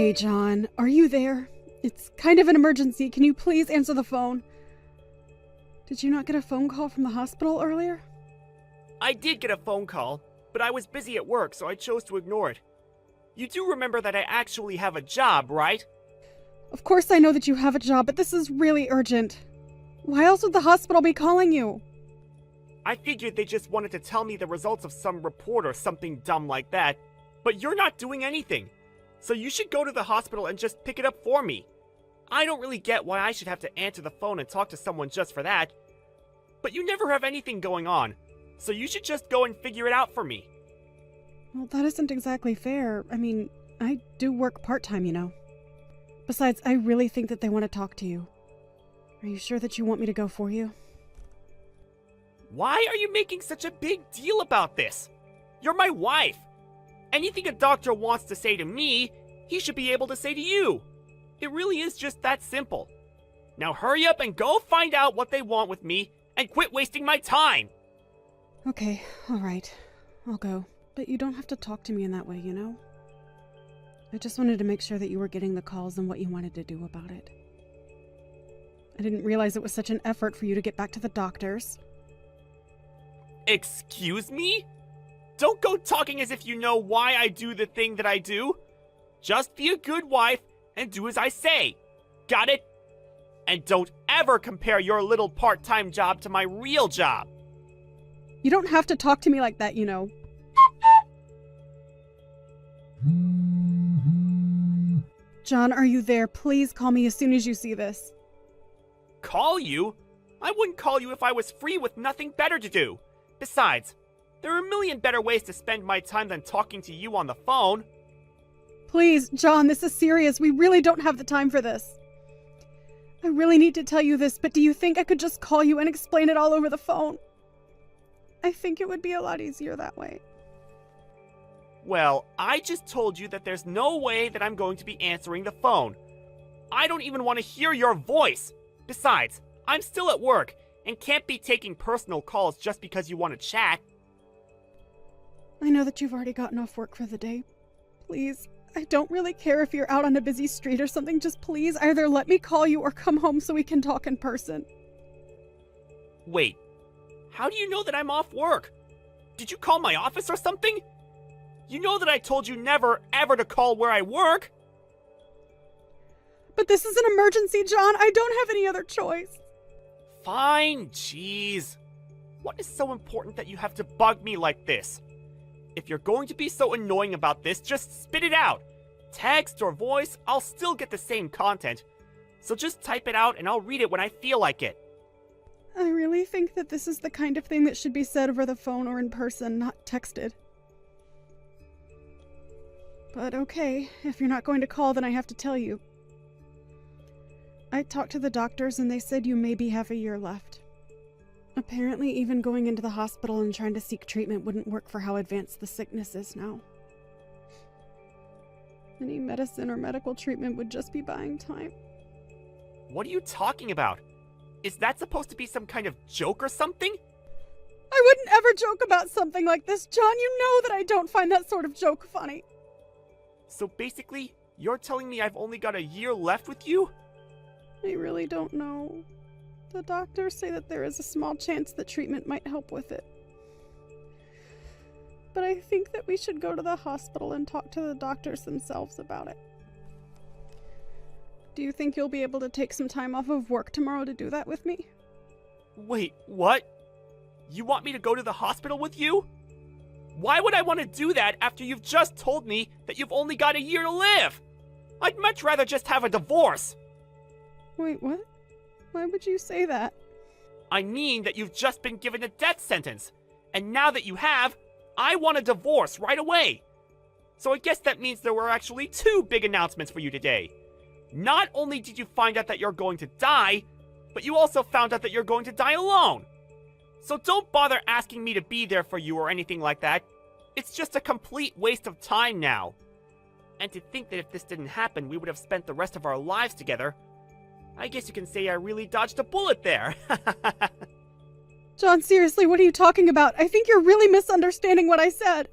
Hey, John, are you there? It's kind of an emergency. Can you please answer the phone? Did you not get a phone call from the hospital earlier? I did get a phone call, but I was busy at work, so I chose to ignore it. You do remember that I actually have a job, right? Of course I know that you have a job, but this is really urgent. Why else would the hospital be calling you? I figured they just wanted to tell me the results of some report or something dumb like that, but you're not doing anything. So you should go to the hospital and just pick it up for me. I don't really get why I should have to answer the phone and talk to someone just for that. But you never have anything going on, so you should just go and figure it out for me. Well, that isn't exactly fair. I mean, I do work part-time, you know. Besides, I really think that they want to talk to you. Are you sure that you want me to go for you? Why are you making such a big deal about this? You're my wife. Anything a doctor wants to say to me, he should be able to say to you. It really is just that simple. Now hurry up and go find out what they want with me and quit wasting my time. Okay, all right. I'll go. But you don't have to talk to me in that way, you know? I just wanted to make sure that you were getting the calls and what you wanted to do about it. I didn't realize it was such an effort for you to get back to the doctors. Excuse me? Don't go talking as if you know why I do the thing that I do. Just be a good wife and do as I say. Got it? And don't ever compare your little part-time job to my real job. You don't have to talk to me like that, you know. John, are you there? Please call me as soon as you see this. Call you? I wouldn't call you if I was free with nothing better to do. Besides, there are a million better ways to spend my time than talking to you on the phone. Please, John, this is serious. We really don't have the time for this. I really need to tell you this, but do you think I could just call you and explain it all over the phone? I think it would be a lot easier that way. Well, I just told you that there's no way that I'm going to be answering the phone. I don't even want to hear your voice. Besides, I'm still at work and can't be taking personal calls just because you want to chat. I know that you've already gotten off work for the day. Please, I don't really care if you're out on a busy street or something. Just please either let me call you or come home so we can talk in person. Wait, how do you know that I'm off work? Did you call my office or something? You know that I told you never, ever to call where I work. But this is an emergency, John. I don't have any other choice. Fine, jeez. What is so important that you have to bug me like this? If you're going to be so annoying about this, just spit it out. Text or voice, I'll still get the same content. So just type it out and I'll read it when I feel like it. I really think that this is the kind of thing that should be said over the phone or in person, not texted. But okay, if you're not going to call, then I have to tell you. I talked to the doctors and they said you maybe have a year left. Apparently, even going into the hospital and trying to seek treatment wouldn't work for how advanced the sickness is now. Any medicine or medical treatment would just be buying time. What are you talking about? Is that supposed to be some kind of joke or something? I wouldn't ever joke about something like this, John. You know that I don't find that sort of joke funny. So basically, you're telling me I've only got a year left with you? I really don't know. The doctors say that there is a small chance that treatment might help with it. But I think that we should go to the hospital and talk to the doctors themselves about it. Do you think you'll be able to take some time off of work tomorrow to do that with me? Wait, what? You want me to go to the hospital with you? Why would I want to do that after you've just told me that you've only got a year to live? I'd much rather just have a divorce. Wait, what? Why would you say that? I mean that you've just been given a death sentence, and now that you have, I want a divorce right away. So I guess that means there were actually two big announcements for you today. Not only did you find out that you're going to die, but you also found out that you're going to die alone. So don't bother asking me to be there for you or anything like that. It's just a complete waste of time now. And to think that if this didn't happen, we would have spent the rest of our lives together. I guess you can say I really dodged a bullet there. John, seriously, what are you talking about? I think you're really misunderstanding what I said.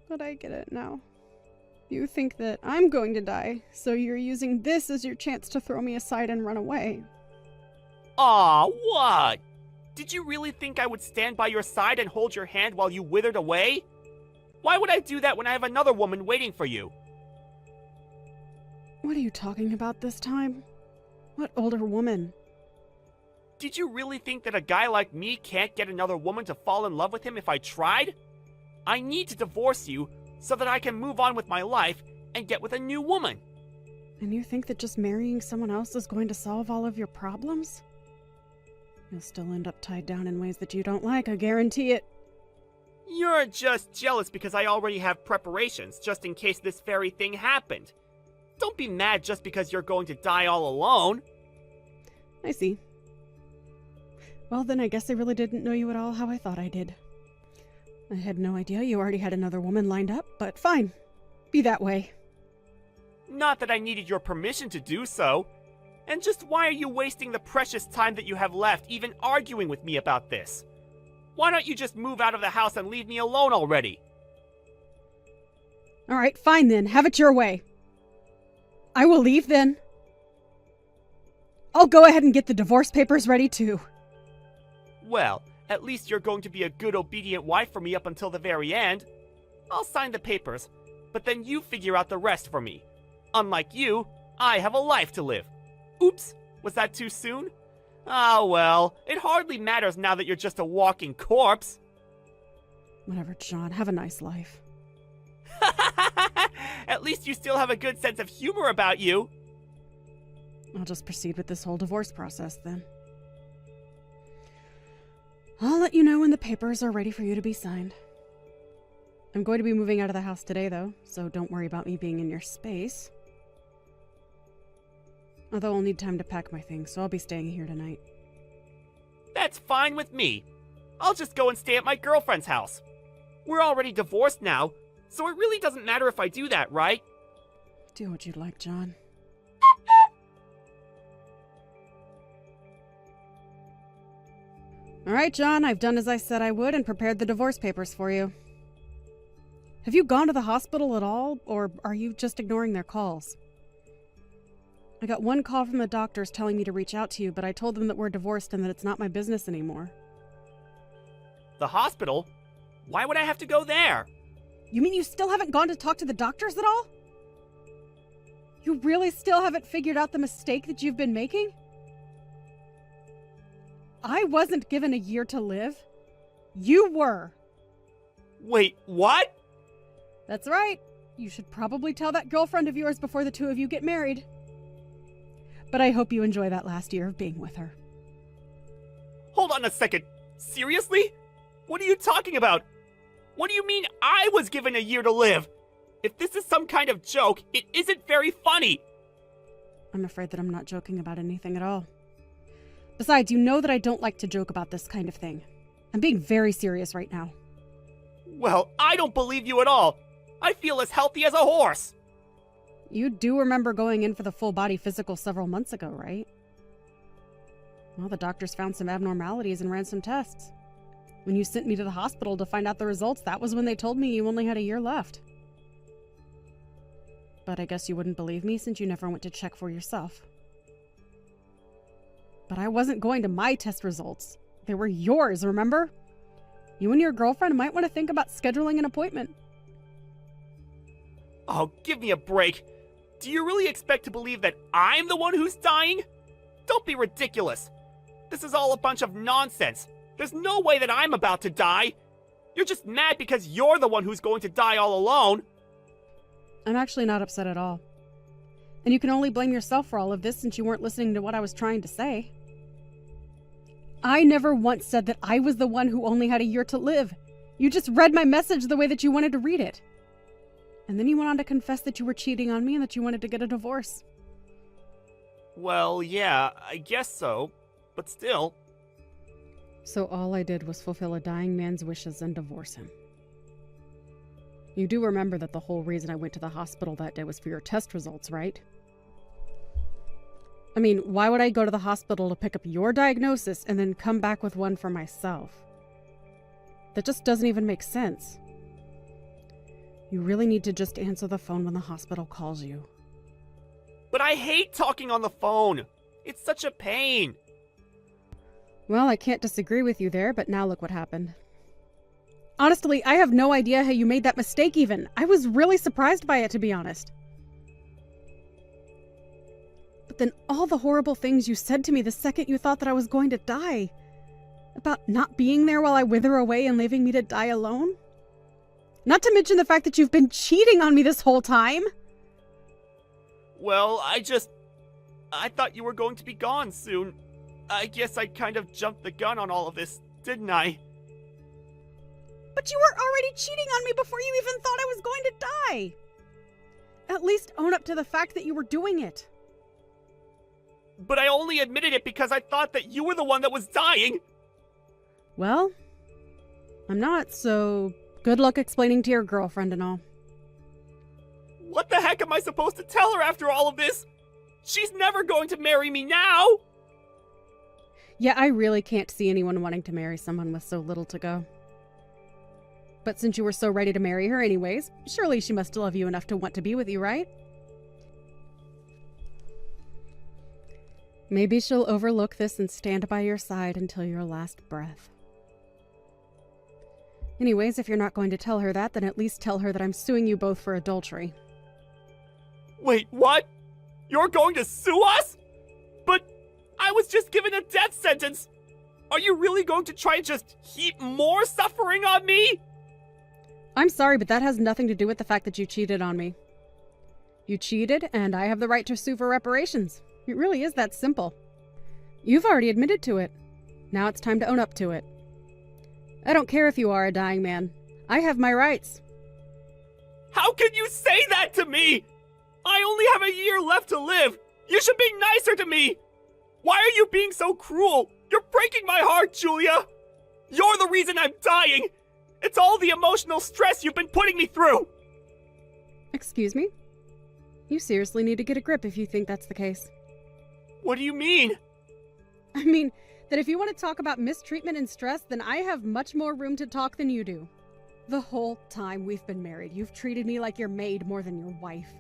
But I get it now. You think that I'm going to die, so you're using this as your chance to throw me aside and run away. Aw, what? Did you really think I would stand by your side and hold your hand while you withered away? Why would I do that when I have another woman waiting for you? What are you talking about this time? What older woman? Did you really think that a guy like me can't get another woman to fall in love with him if I tried? I need to divorce you so that I can move on with my life and get with a new woman. And you think that just marrying someone else is going to solve all of your problems? You'll still end up tied down in ways that you don't like, I guarantee it. You're just jealous because I already have preparations just in case this very thing happened. Don't be mad just because you're going to die all alone. I see. Well, then I guess I really didn't know you at all how I thought I did. I had no idea you already had another woman lined up, but fine. Be that way. Not that I needed your permission to do so. And just why are you wasting the precious time that you have left even arguing with me about this? Why don't you just move out of the house and leave me alone already? All right, fine then. Have it your way. I will leave then. I'll go ahead and get the divorce papers ready too. Well, at least you're going to be a good obedient wife for me up until the very end. I'll sign the papers, but then you figure out the rest for me. Unlike you, I have a life to live. Oops, was that too soon? Ah, well, it hardly matters now that you're just a walking corpse. Whatever, John. Have a nice life. At least you still have a good sense of humor about you. I'll just proceed with this whole divorce process then. I'll let you know when the papers are ready for you to be signed. I'm going to be moving out of the house today, though, so don't worry about me being in your space. Although I'll need time to pack my things, so I'll be staying here tonight. That's fine with me. I'll just go and stay at my girlfriend's house. We're already divorced now, so it really doesn't matter if I do that, right? Do what you'd like, John. All right, John, I've done as I said I would and prepared the divorce papers for you. Have you gone to the hospital at all, or are you just ignoring their calls? I got one call from the doctors telling me to reach out to you, but I told them that we're divorced and that it's not my business anymore. The hospital? Why would I have to go there? You mean you still haven't gone to talk to the doctors at all? You really still haven't figured out the mistake that you've been making? I wasn't given a year to live. You were. Wait, what? That's right. You should probably tell that girlfriend of yours before the two of you get married. But I hope you enjoy that last year of being with her. Hold on a second. Seriously? What are you talking about? What do you mean I was given a year to live? If this is some kind of joke, it isn't very funny. I'm afraid that I'm not joking about anything at all. Besides, you know that I don't like to joke about this kind of thing. I'm being very serious right now. Well, I don't believe you at all. I feel as healthy as a horse. You do remember going in for the full-body physical several months ago, right? Well, the doctors found some abnormalities and ran some tests. When you sent me to the hospital to find out the results, that was when they told me you only had a year left. But I guess you wouldn't believe me since you never went to check for yourself. But I wasn't going to my test results. They were yours, remember? You and your girlfriend might want to think about scheduling an appointment. Oh, give me a break. Do you really expect to believe that I'm the one who's dying? Don't be ridiculous. This is all a bunch of nonsense. There's no way that I'm about to die. You're just mad because you're the one who's going to die all alone. I'm actually not upset at all. And you can only blame yourself for all of this since you weren't listening to what I was trying to say. I never once said that I was the one who only had a year to live. You just read my message the way that you wanted to read it. And then you went on to confess that you were cheating on me and that you wanted to get a divorce. Well, yeah, I guess so. But still. So all I did was fulfill a dying man's wishes and divorce him. You do remember that the whole reason I went to the hospital that day was for your test results, right? I mean, why would I go to the hospital to pick up your diagnosis and then come back with one for myself? That just doesn't even make sense. You really need to just answer the phone when the hospital calls you. But I hate talking on the phone. It's such a pain. Well, I can't disagree with you there, but now look what happened. Honestly, I have no idea how you made that mistake even. I was really surprised by it, to be honest. But then all the horrible things you said to me the second you thought that I was going to die. About not being there while I wither away and leaving me to die alone. Not to mention the fact that you've been cheating on me this whole time. Well, I thought you were going to be gone soon. I guess I kind of jumped the gun on all of this, didn't I? But you were already cheating on me before you even thought I was going to die. At least own up to the fact that you were doing it. But I only admitted it because I thought that you were the one that was dying. Well, I'm not, so good luck explaining to your girlfriend and all. What the heck am I supposed to tell her after all of this? She's never going to marry me now! Yeah, I really can't see anyone wanting to marry someone with so little to go. But since you were so ready to marry her anyways, surely she must love you enough to want to be with you, right? Maybe she'll overlook this and stand by your side until your last breath. Anyways, if you're not going to tell her that, then at least tell her that I'm suing you both for adultery. Wait, what? You're going to sue us? But I was just given a death sentence. Are you really going to try and just heap more suffering on me? I'm sorry, but that has nothing to do with the fact that you cheated on me. You cheated, and I have the right to sue for reparations. It really is that simple. You've already admitted to it. Now it's time to own up to it. I don't care if you are a dying man. I have my rights. How can you say that to me? I only have a year left to live. You should be nicer to me. Why are you being so cruel? You're breaking my heart, Julia. You're the reason I'm dying. It's all the emotional stress you've been putting me through. Excuse me? You seriously need to get a grip if you think that's the case. What do you mean? I mean, that if you want to talk about mistreatment and stress, then I have much more room to talk than you do. The whole time we've been married, you've treated me like your maid more than your wife.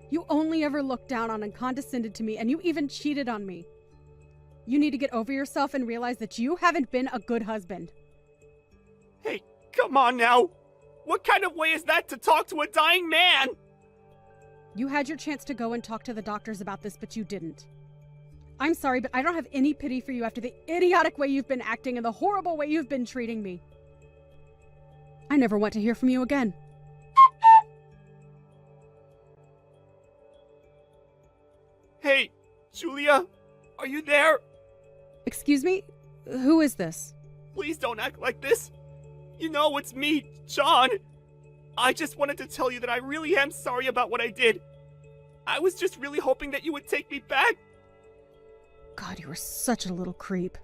You only ever looked down on and condescended to me, and you even cheated on me. You need to get over yourself and realize that you haven't been a good husband. Hey, come on now. What kind of way is that to talk to a dying man? You had your chance to go and talk to the doctors about this, but you didn't. I'm sorry, but I don't have any pity for you after the idiotic way you've been acting and the horrible way you've been treating me. I never want to hear from you again. Hey, Julia, are you there? Excuse me? Who is this? Please don't act like this. You know it's me, John. I just wanted to tell you that I really am sorry about what I did. I was just really hoping that you would take me back. God, you were such a little creep.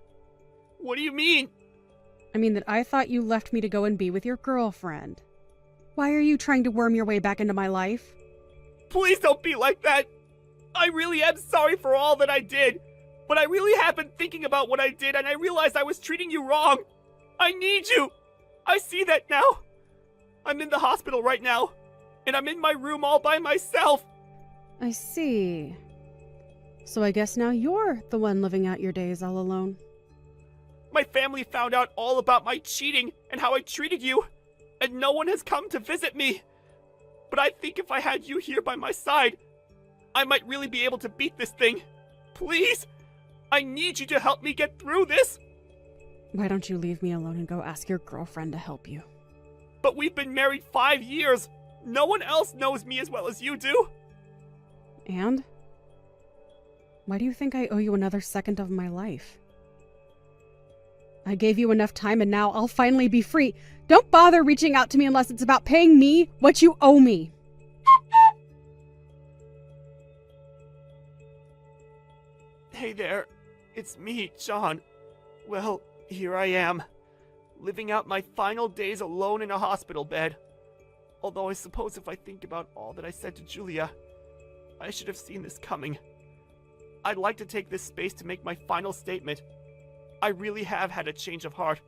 What do you mean? I mean that I thought you left me to go and be with your girlfriend. Why are you trying to worm your way back into my life? Please don't be like that. I really am sorry for all that I did. But I really have been thinking about what I did, and I realized I was treating you wrong. I need you. I see that now. I'm in the hospital right now, and I'm in my room all by myself. I see. So I guess now you're the one living out your days all alone. My family found out all about my cheating and how I treated you, and no one has come to visit me. But I think if I had you here by my side, I might really be able to beat this thing. Please, I need you to help me get through this. Why don't you leave me alone and go ask your girlfriend to help you? But we've been married 5 years. No one else knows me as well as you do. And? Why do you think I owe you another second of my life? I gave you enough time and now I'll finally be free. Don't bother reaching out to me unless it's about paying me what you owe me. Hey there, it's me, John. Well, here I am, living out my final days alone in a hospital bed. Although I suppose if I think about all that I said to Julia, I should have seen this coming. I'd like to take this space to make my final statement. I really have had a change of heart.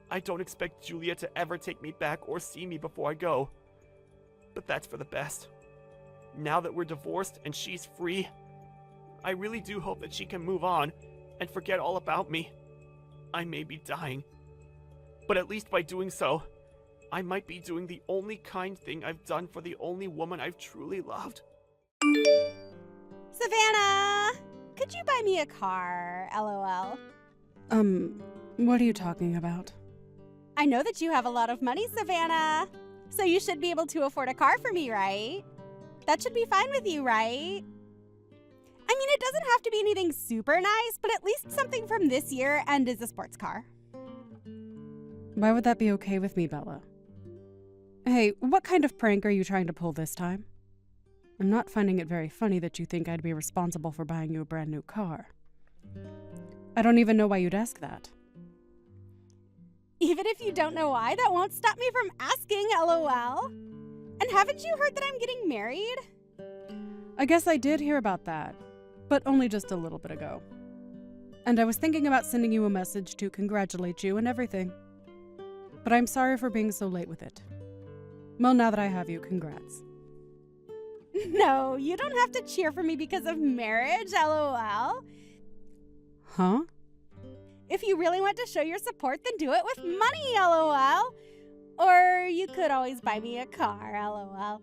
I don't expect Julia to ever take me back or see me before I go. But that's for the best. Now that we're divorced and she's free, I really do hope that she can move on and forget all about me. I may be dying, but at least by doing so, I might be doing the only kind thing I've done for the only woman I've truly loved. Savannah! Could you buy me a car? LOL. What are you talking about? I know that you have a lot of money, Savannah. So you should be able to afford a car for me, right? That should be fine with you, right? I mean, it doesn't have to be anything super nice, but at least something from this year and is a sports car. Why would that be okay with me, Bella? Hey, what kind of prank are you trying to pull this time? I'm not finding it very funny that you think I'd be responsible for buying you a brand new car. I don't even know why you'd ask that. Even if you don't know why, that won't stop me from asking, LOL. And haven't you heard that I'm getting married? I guess I did hear about that, but only just a little bit ago. And I was thinking about sending you a message to congratulate you and everything. But I'm sorry for being so late with it. Well, now that I have you, congrats. No, you don't have to cheer for me because of marriage, LOL. Huh? If you really want to show your support, then do it with money, LOL. Or you could always buy me a car, LOL.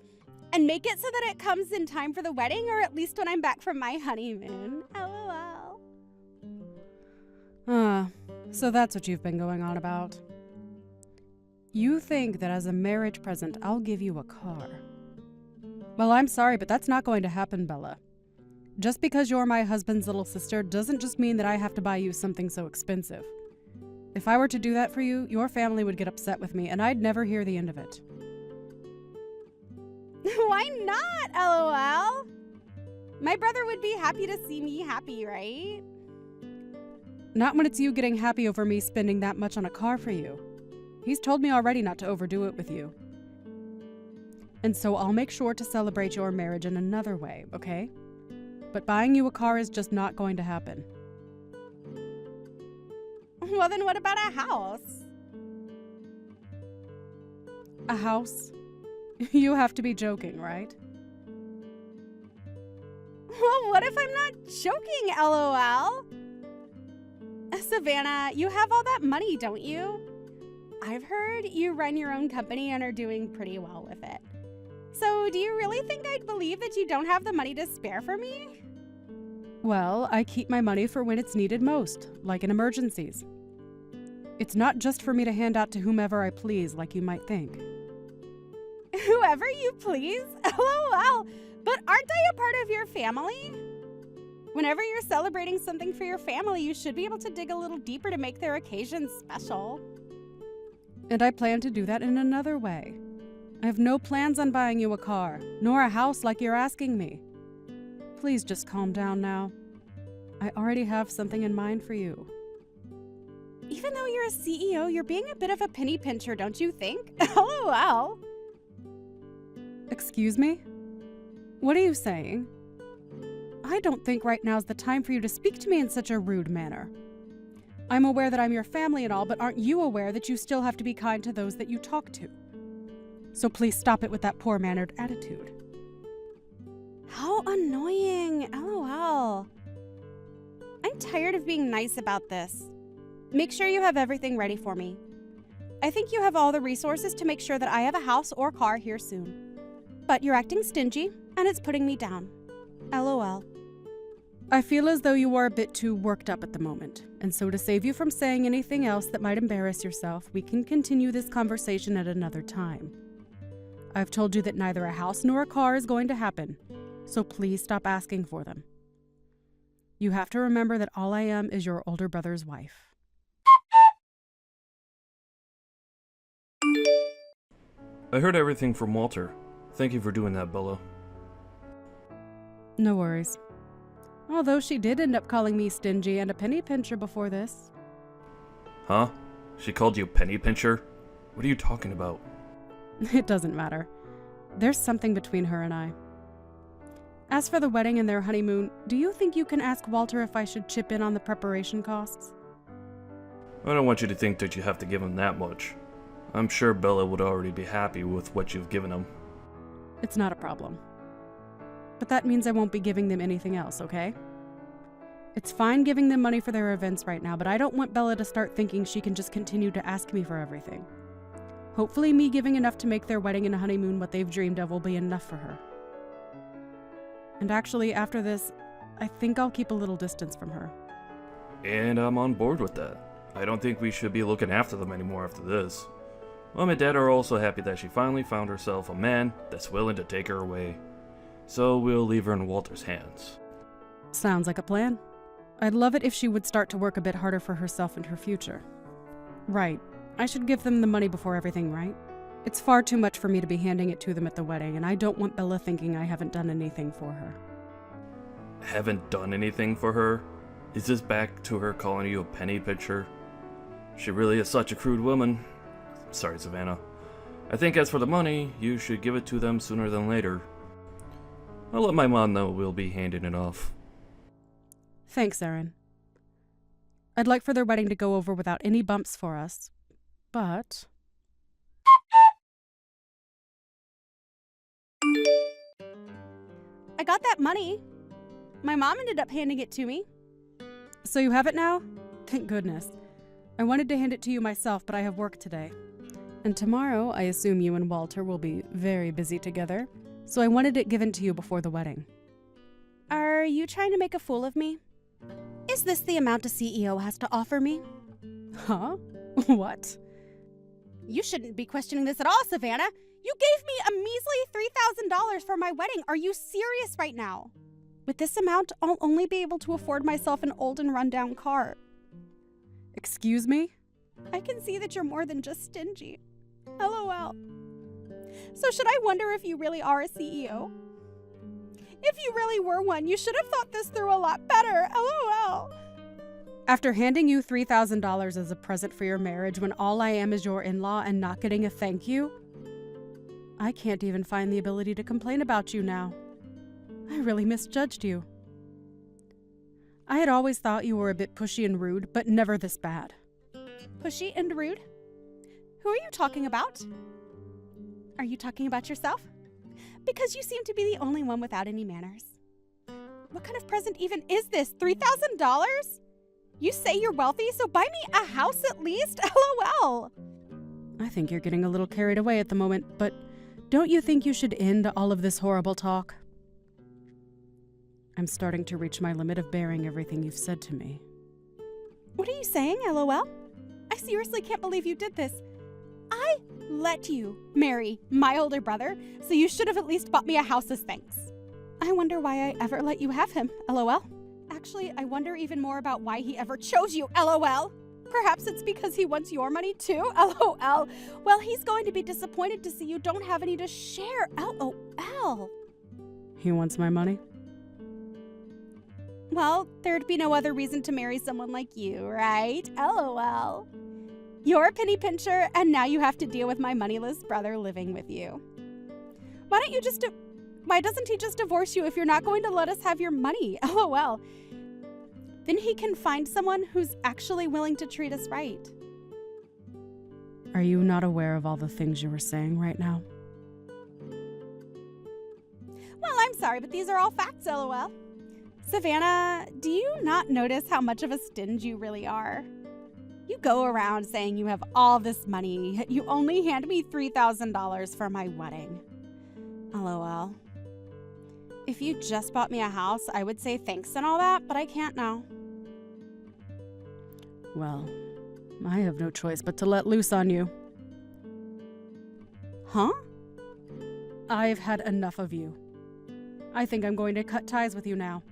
And make it so that it comes in time for the wedding, or at least when I'm back from my honeymoon, LOL. So that's what you've been going on about. You think that as a marriage present, I'll give you a car. Well, I'm sorry, but that's not going to happen, Bella. Just because you're my husband's little sister doesn't just mean that I have to buy you something so expensive. If I were to do that for you, your family would get upset with me, and I'd never hear the end of it. Why not, LOL? My brother would be happy to see me happy, right? Not when it's you getting happy over me spending that much on a car for you. He's told me already not to overdo it with you. And so I'll make sure to celebrate your marriage in another way, okay? But buying you a car is just not going to happen. Well, then what about a house? A house? You have to be joking, right? Well, what if I'm not joking, LOL? Savannah, you have all that money, don't you? I've heard you run your own company and are doing pretty well with it. So do you really think I'd believe that you don't have the money to spare for me? Well, I keep my money for when it's needed most, like in emergencies. It's not just for me to hand out to whomever I please, like you might think. Whoever you please? LOL. But aren't I a part of your family? Whenever you're celebrating something for your family, you should be able to dig a little deeper to make their occasion special. And I plan to do that in another way. I have no plans on buying you a car, nor a house like you're asking me. Please just calm down now. I already have something in mind for you. Even though you're a CEO, you're being a bit of a penny pincher, don't you think? LOL. Excuse me? What are you saying? I don't think right now's the time for you to speak to me in such a rude manner. I'm aware that I'm your family and all, but aren't you aware that you still have to be kind to those that you talk to? So please stop it with that poor-mannered attitude. How annoying. LOL. I'm tired of being nice about this. Make sure you have everything ready for me. I think you have all the resources to make sure that I have a house or car here soon. But you're acting stingy, and it's putting me down. LOL. I feel as though you are a bit too worked up at the moment, and so to save you from saying anything else that might embarrass yourself, we can continue this conversation at another time. I've told you that neither a house nor a car is going to happen, so please stop asking for them. You have to remember that all I am is your older brother's wife. I heard everything from Walter. Thank you for doing that, Bella. No worries. Although she did end up calling me stingy and a penny pincher before this. Huh? She called you penny pincher? What are you talking about? It doesn't matter. There's something between her and I. As for the wedding and their honeymoon, do you think you can ask Walter if I should chip in on the preparation costs? I don't want you to think that you have to give him that much. I'm sure Bella would already be happy with what you've given him. It's not a problem. But that means I won't be giving them anything else, okay? It's fine giving them money for their events right now, but I don't want Bella to start thinking she can just continue to ask me for everything. Hopefully me giving enough to make their wedding and honeymoon what they've dreamed of will be enough for her. And actually, after this, I think I'll keep a little distance from her. And I'm on board with that. I don't think we should be looking after them anymore after this. Mom and Dad are also happy that she finally found herself a man that's willing to take her away. So we'll leave her in Walter's hands. Sounds like a plan. I'd love it if she would start to work a bit harder for herself and her future. Right. I should give them the money before everything, right? It's far too much for me to be handing it to them at the wedding, and I don't want Bella thinking I haven't done anything for her. Haven't done anything for her? Is this back to her calling you a penny pincher? She really is such a crude woman. Sorry, Savannah. I think as for the money, you should give it to them sooner than later. I'll let my mom know we'll be handing it off. Thanks, Erin. I'd like for their wedding to go over without any bumps for us, but... I got that money. My mom ended up handing it to me. So you have it now? Thank goodness. I wanted to hand it to you myself, but I have work today. And tomorrow, I assume you and Walter will be very busy together, so I wanted it given to you before the wedding. Are you trying to make a fool of me? Is this the amount a CEO has to offer me? Huh? What? You shouldn't be questioning this at all, Savannah. You gave me a measly $3,000 for my wedding. Are you serious right now? With this amount, I'll only be able to afford myself an old and rundown car. Excuse me? I can see that you're more than just stingy. LOL. So should I wonder if you really are a CEO? If you really were one, you should have thought this through a lot better. LOL. After handing you $3,000 as a present for your marriage when all I am is your in-law and not getting a thank you, I can't even find the ability to complain about you now. I really misjudged you. I had always thought you were a bit pushy and rude, but never this bad. Pushy and rude? Who are you talking about? Are you talking about yourself? Because you seem to be the only one without any manners. What kind of present even is this? $3,000? You say you're wealthy, so buy me a house at least? LOL. I think you're getting a little carried away at the moment, but don't you think you should end all of this horrible talk? I'm starting to reach my limit of bearing everything you've said to me. What are you saying, LOL? I seriously can't believe you did this. I let you marry my older brother, so you should have at least bought me a house as thanks. I wonder why I ever let you have him, LOL. Actually, I wonder even more about why he ever chose you, LOL. Perhaps it's because he wants your money too, LOL. Well, he's going to be disappointed to see you don't have any to share, LOL. He wants my money? Well, there'd be no other reason to marry someone like you, right? LOL. You're a penny pincher, and now you have to deal with my moneyless brother living with you. Why doesn't he just divorce you if you're not going to let us have your money? LOL. Then he can find someone who's actually willing to treat us right. Are you not aware of all the things you were saying right now? Well, I'm sorry, but these are all facts, LOL. Savannah, do you not notice how much of a stinge you really are? You go around saying you have all this money, yet you only hand me $3,000 for my wedding. LOL. If you just bought me a house, I would say thanks and all that, but I can't now. Well, I have no choice but to let loose on you. Huh? I've had enough of you. I think I'm going to cut ties with you now.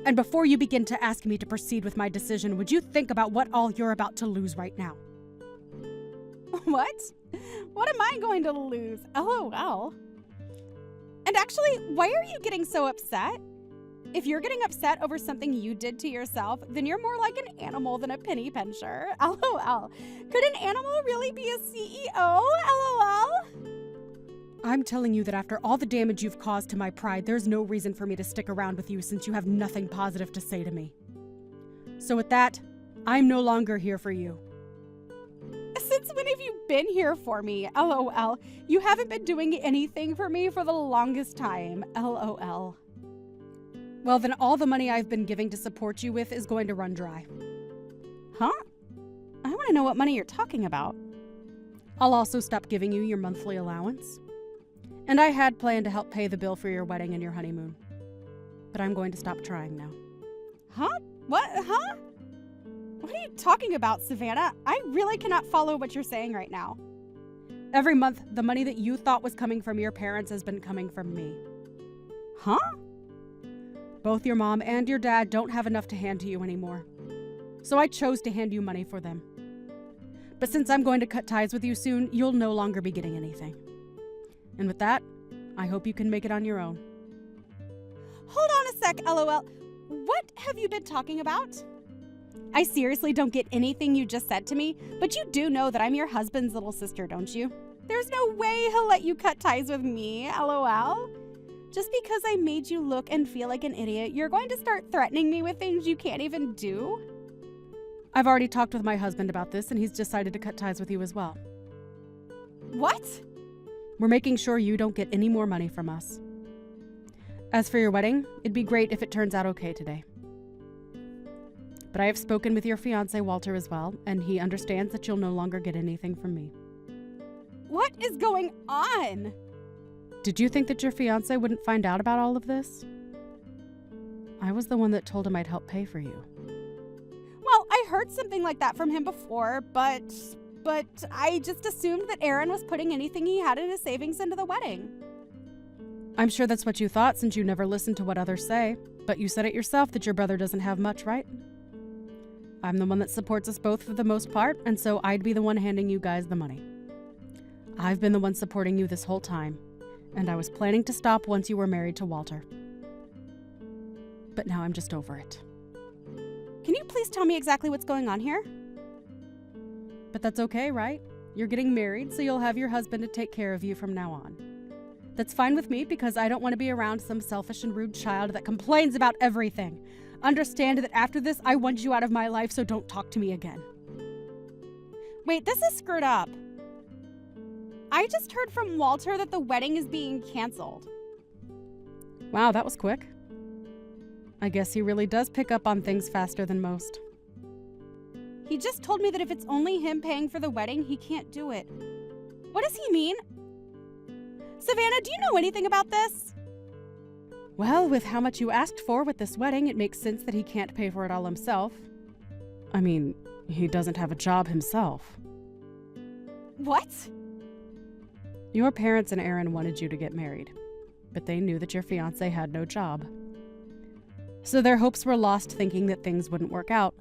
And before you begin to ask me to proceed with my decision, would you think about what all you're about to lose right now? What? What am I going to lose? LOL. And actually, why are you getting so upset? If you're getting upset over something you did to yourself, then you're more like an animal than a penny pincher. LOL. Could an animal really be a CEO? LOL. I'm telling you that after all the damage you've caused to my pride, there's no reason for me to stick around with you since you have nothing positive to say to me. So with that, I'm no longer here for you. Since when have you been here for me? LOL. You haven't been doing anything for me for the longest time. LOL. Well, then all the money I've been giving to support you with is going to run dry. Huh? I want to know what money you're talking about. I'll also stop giving you your monthly allowance. And I had planned to help pay the bill for your wedding and your honeymoon. But I'm going to stop trying now. Huh? What? Huh? What are you talking about, Savannah? I really cannot follow what you're saying right now. Every month, the money that you thought was coming from your parents has been coming from me. Huh? Both your mom and your dad don't have enough to hand to you anymore. So I chose to hand you money for them. But since I'm going to cut ties with you soon, you'll no longer be getting anything. And with that, I hope you can make it on your own. Hold on a sec, LOL. What have you been talking about? I seriously don't get anything you just said to me, but you do know that I'm your husband's little sister, don't you? There's no way he'll let you cut ties with me, LOL. Just because I made you look and feel like an idiot, you're going to start threatening me with things you can't even do? I've already talked with my husband about this, and he's decided to cut ties with you as well. What? We're making sure you don't get any more money from us. As for your wedding, it'd be great if it turns out okay today. But I have spoken with your fiancé, Walter, as well, and he understands that you'll no longer get anything from me. What is going on? Did you think that your fiancé wouldn't find out about all of this? I was the one that told him I'd help pay for you. Well, I heard something like that from him before, but I just assumed that Aaron was putting anything he had in his savings into the wedding. I'm sure that's what you thought since you never listened to what others say, but you said it yourself that your brother doesn't have much, right? I'm the one that supports us both for the most part, and so I'd be the one handing you guys the money. I've been the one supporting you this whole time, and I was planning to stop once you were married to Walter. But now I'm just over it. Can you please tell me exactly what's going on here? But that's okay, right? You're getting married, so you'll have your husband to take care of you from now on. That's fine with me because I don't want to be around some selfish and rude child that complains about everything. Understand that after this, I want you out of my life, so don't talk to me again. Wait, this is screwed up. I just heard from Walter that the wedding is being canceled. Wow, that was quick. I guess he really does pick up on things faster than most. He just told me that if it's only him paying for the wedding, he can't do it. What does he mean? Savannah, do you know anything about this? Well, with how much you asked for with this wedding, it makes sense that he can't pay for it all himself. I mean, he doesn't have a job himself. What? Your parents and Aaron wanted you to get married, but they knew that your fiancé had no job. So their hopes were lost thinking that things wouldn't work out.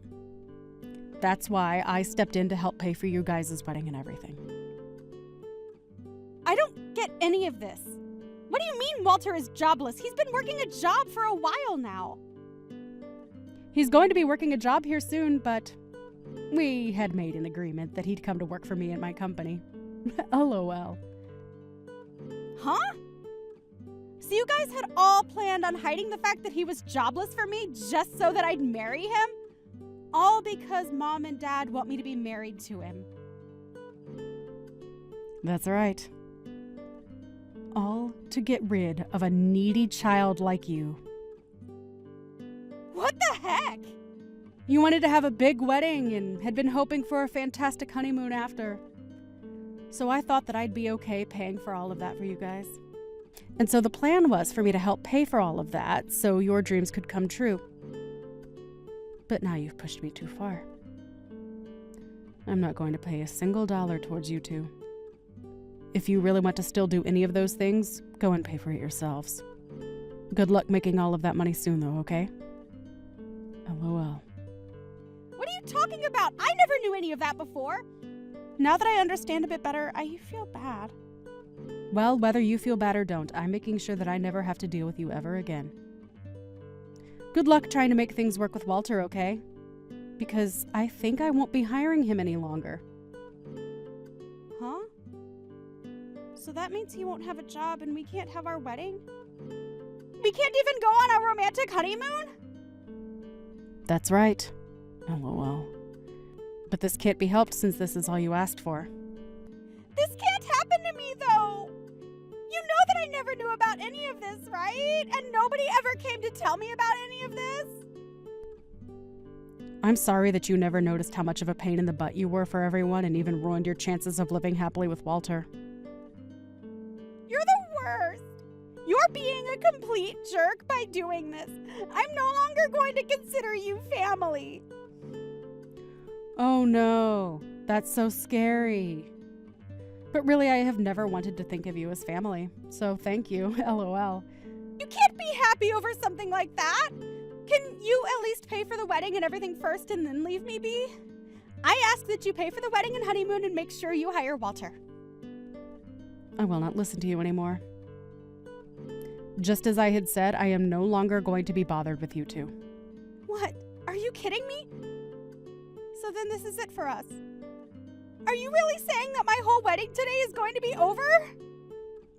That's why I stepped in to help pay for you guys' wedding and everything. I don't get any of this. What do you mean Walter is jobless? He's been working a job for a while now. He's going to be working a job here soon, but we had made an agreement that he'd come to work for me at my company. LOL. Huh? So you guys had all planned on hiding the fact that he was jobless for me just so that I'd marry him? All because Mom and Dad want me to be married to him. That's right. All to get rid of a needy child like you. What the heck? You wanted to have a big wedding and had been hoping for a fantastic honeymoon after. So I thought that I'd be okay paying for all of that for you guys. And so the plan was for me to help pay for all of that so your dreams could come true. But now you've pushed me too far. I'm not going to pay a single dollar towards you two. If you really want to still do any of those things, go and pay for it yourselves. Good luck making all of that money soon, though, okay? LOL. What are you talking about? I never knew any of that before. Now that I understand a bit better, I feel bad. Well, whether you feel bad or don't, I'm making sure that I never have to deal with you ever again. Good luck trying to make things work with Walter, okay? Because I think I won't be hiring him any longer. Huh? So that means he won't have a job and we can't have our wedding? We can't even go on a romantic honeymoon? That's right. LOL. But this can't be helped since this is all you asked for. any of this, right? And nobody ever came to tell me about any of this? I'm sorry that you never noticed how much of a pain in the butt you were for everyone and even ruined your chances of living happily with Walter. You're the worst. You're being a complete jerk by doing this. I'm no longer going to consider you family. Oh no, that's so scary. But really, I have never wanted to think of you as family, so thank you, LOL. You can't be happy over something like that. Can you at least pay for the wedding and everything first and then leave me be? I ask that you pay for the wedding and honeymoon and make sure you hire Walter. I will not listen to you anymore. Just as I had said, I am no longer going to be bothered with you two. What? Are you kidding me? So then this is it for us. Are you really saying that my whole wedding today is going to be over?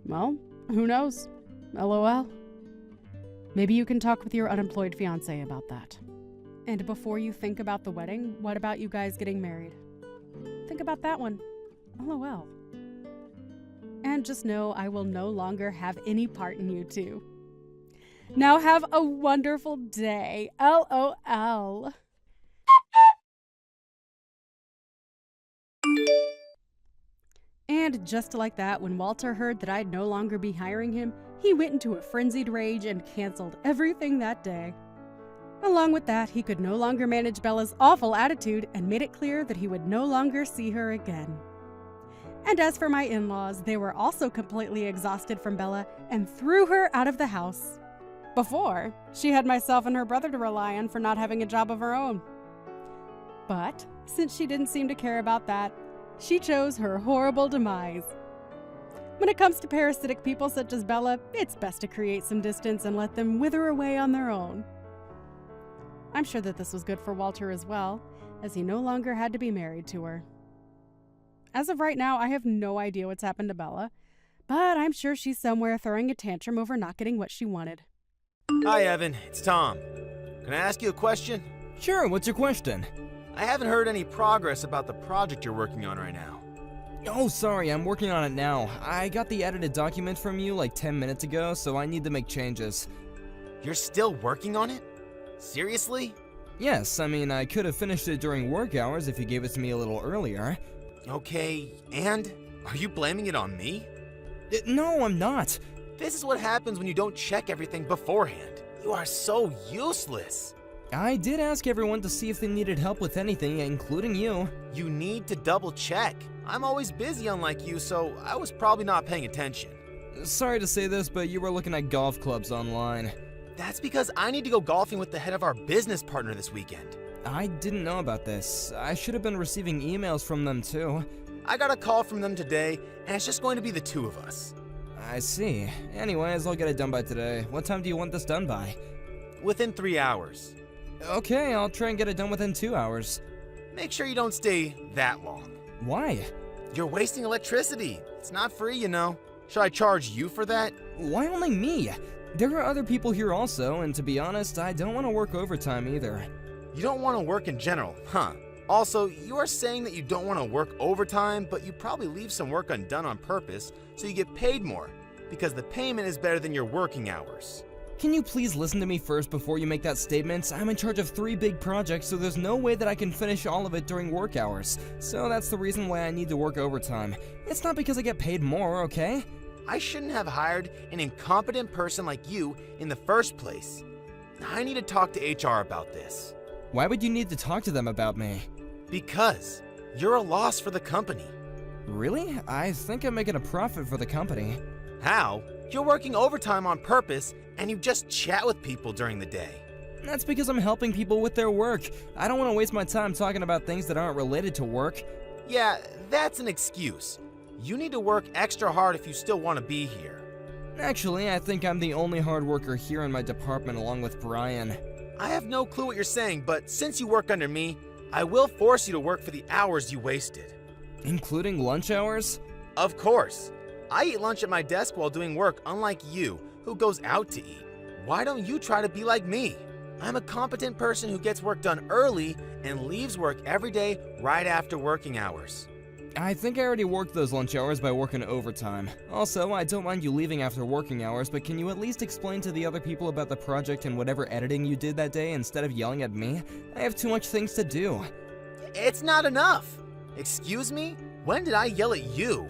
Well, who knows? LOL. Maybe you can talk with your unemployed fiancé about that. And before you think about the wedding, what about you guys getting married? Think about that one. LOL. And just know I will no longer have any part in you two. Now have a wonderful day. LOL. And just like that, when Walter heard that I'd no longer be hiring him, he went into a frenzied rage and canceled everything that day. Along with that, he could no longer manage Bella's awful attitude and made it clear that he would no longer see her again. And as for my in-laws, they were also completely exhausted from Bella and threw her out of the house. Before, she had myself and her brother to rely on for not having a job of her own. But since she didn't seem to care about that, she chose her horrible demise. When it comes to parasitic people such as Bella, it's best to create some distance and let them wither away on their own. I'm sure that this was good for Walter as well, as he no longer had to be married to her. As of right now, I have no idea what's happened to Bella, but I'm sure she's somewhere throwing a tantrum over not getting what she wanted. Hi, Evan. It's Tom. Can I ask you a question? Sure, what's your question? I haven't heard any progress about the project you're working on right now. Oh, sorry, I'm working on it now. I got the edited document from you like 10 minutes ago, so I need to make changes. You're still working on it? Seriously? Yes, I mean, I could have finished it during work hours if you gave it to me a little earlier. Okay, and? Are you blaming it on me? No, I'm not. This is what happens when you don't check everything beforehand. You are so useless. I did ask everyone to see if they needed help with anything, including you. You need to double check. I'm always busy unlike you, so I was probably not paying attention. Sorry to say this, but you were looking at golf clubs online. That's because I need to go golfing with the head of our business partner this weekend. I didn't know about this. I should have been receiving emails from them too. I got a call from them today, and it's just going to be the two of us. I see. Anyways, I'll get it done by today. What time do you want this done by? Within 3 hours. Okay, I'll try and get it done within 2 hours. Make sure you don't stay that long. Why? You're wasting electricity. It's not free, you know. Should I charge you for that? Why only me? There are other people here also, and to be honest, I don't want to work overtime either. You don't want to work in general, huh? Also, you are saying that you don't want to work overtime, but you probably leave some work undone on purpose, so you get paid more, because the payment is better than your working hours. Can you please listen to me first before you make that statement? I'm in charge of 3 big projects, so there's no way that I can finish all of it during work hours. So that's the reason why I need to work overtime. It's not because I get paid more, okay? I shouldn't have hired an incompetent person like you in the first place. I need to talk to HR about this. Why would you need to talk to them about me? Because you're a loss for the company. Really? I think I'm making a profit for the company. How? You're working overtime on purpose, and you just chat with people during the day. That's because I'm helping people with their work. I don't want to waste my time talking about things that aren't related to work. Yeah, that's an excuse. You need to work extra hard if you still want to be here. Actually, I think I'm the only hard worker here in my department along with Brian. I have no clue what you're saying, but since you work under me, I will force you to work for the hours you wasted. Including lunch hours? Of course. I eat lunch at my desk while doing work, unlike you, who goes out to eat. Why don't you try to be like me? I'm a competent person who gets work done early and leaves work every day right after working hours. I think I already worked those lunch hours by working overtime. Also, I don't mind you leaving after working hours, but can you at least explain to the other people about the project and whatever editing you did that day instead of yelling at me? I have too much things to do. It's not enough. Excuse me? When did I yell at you?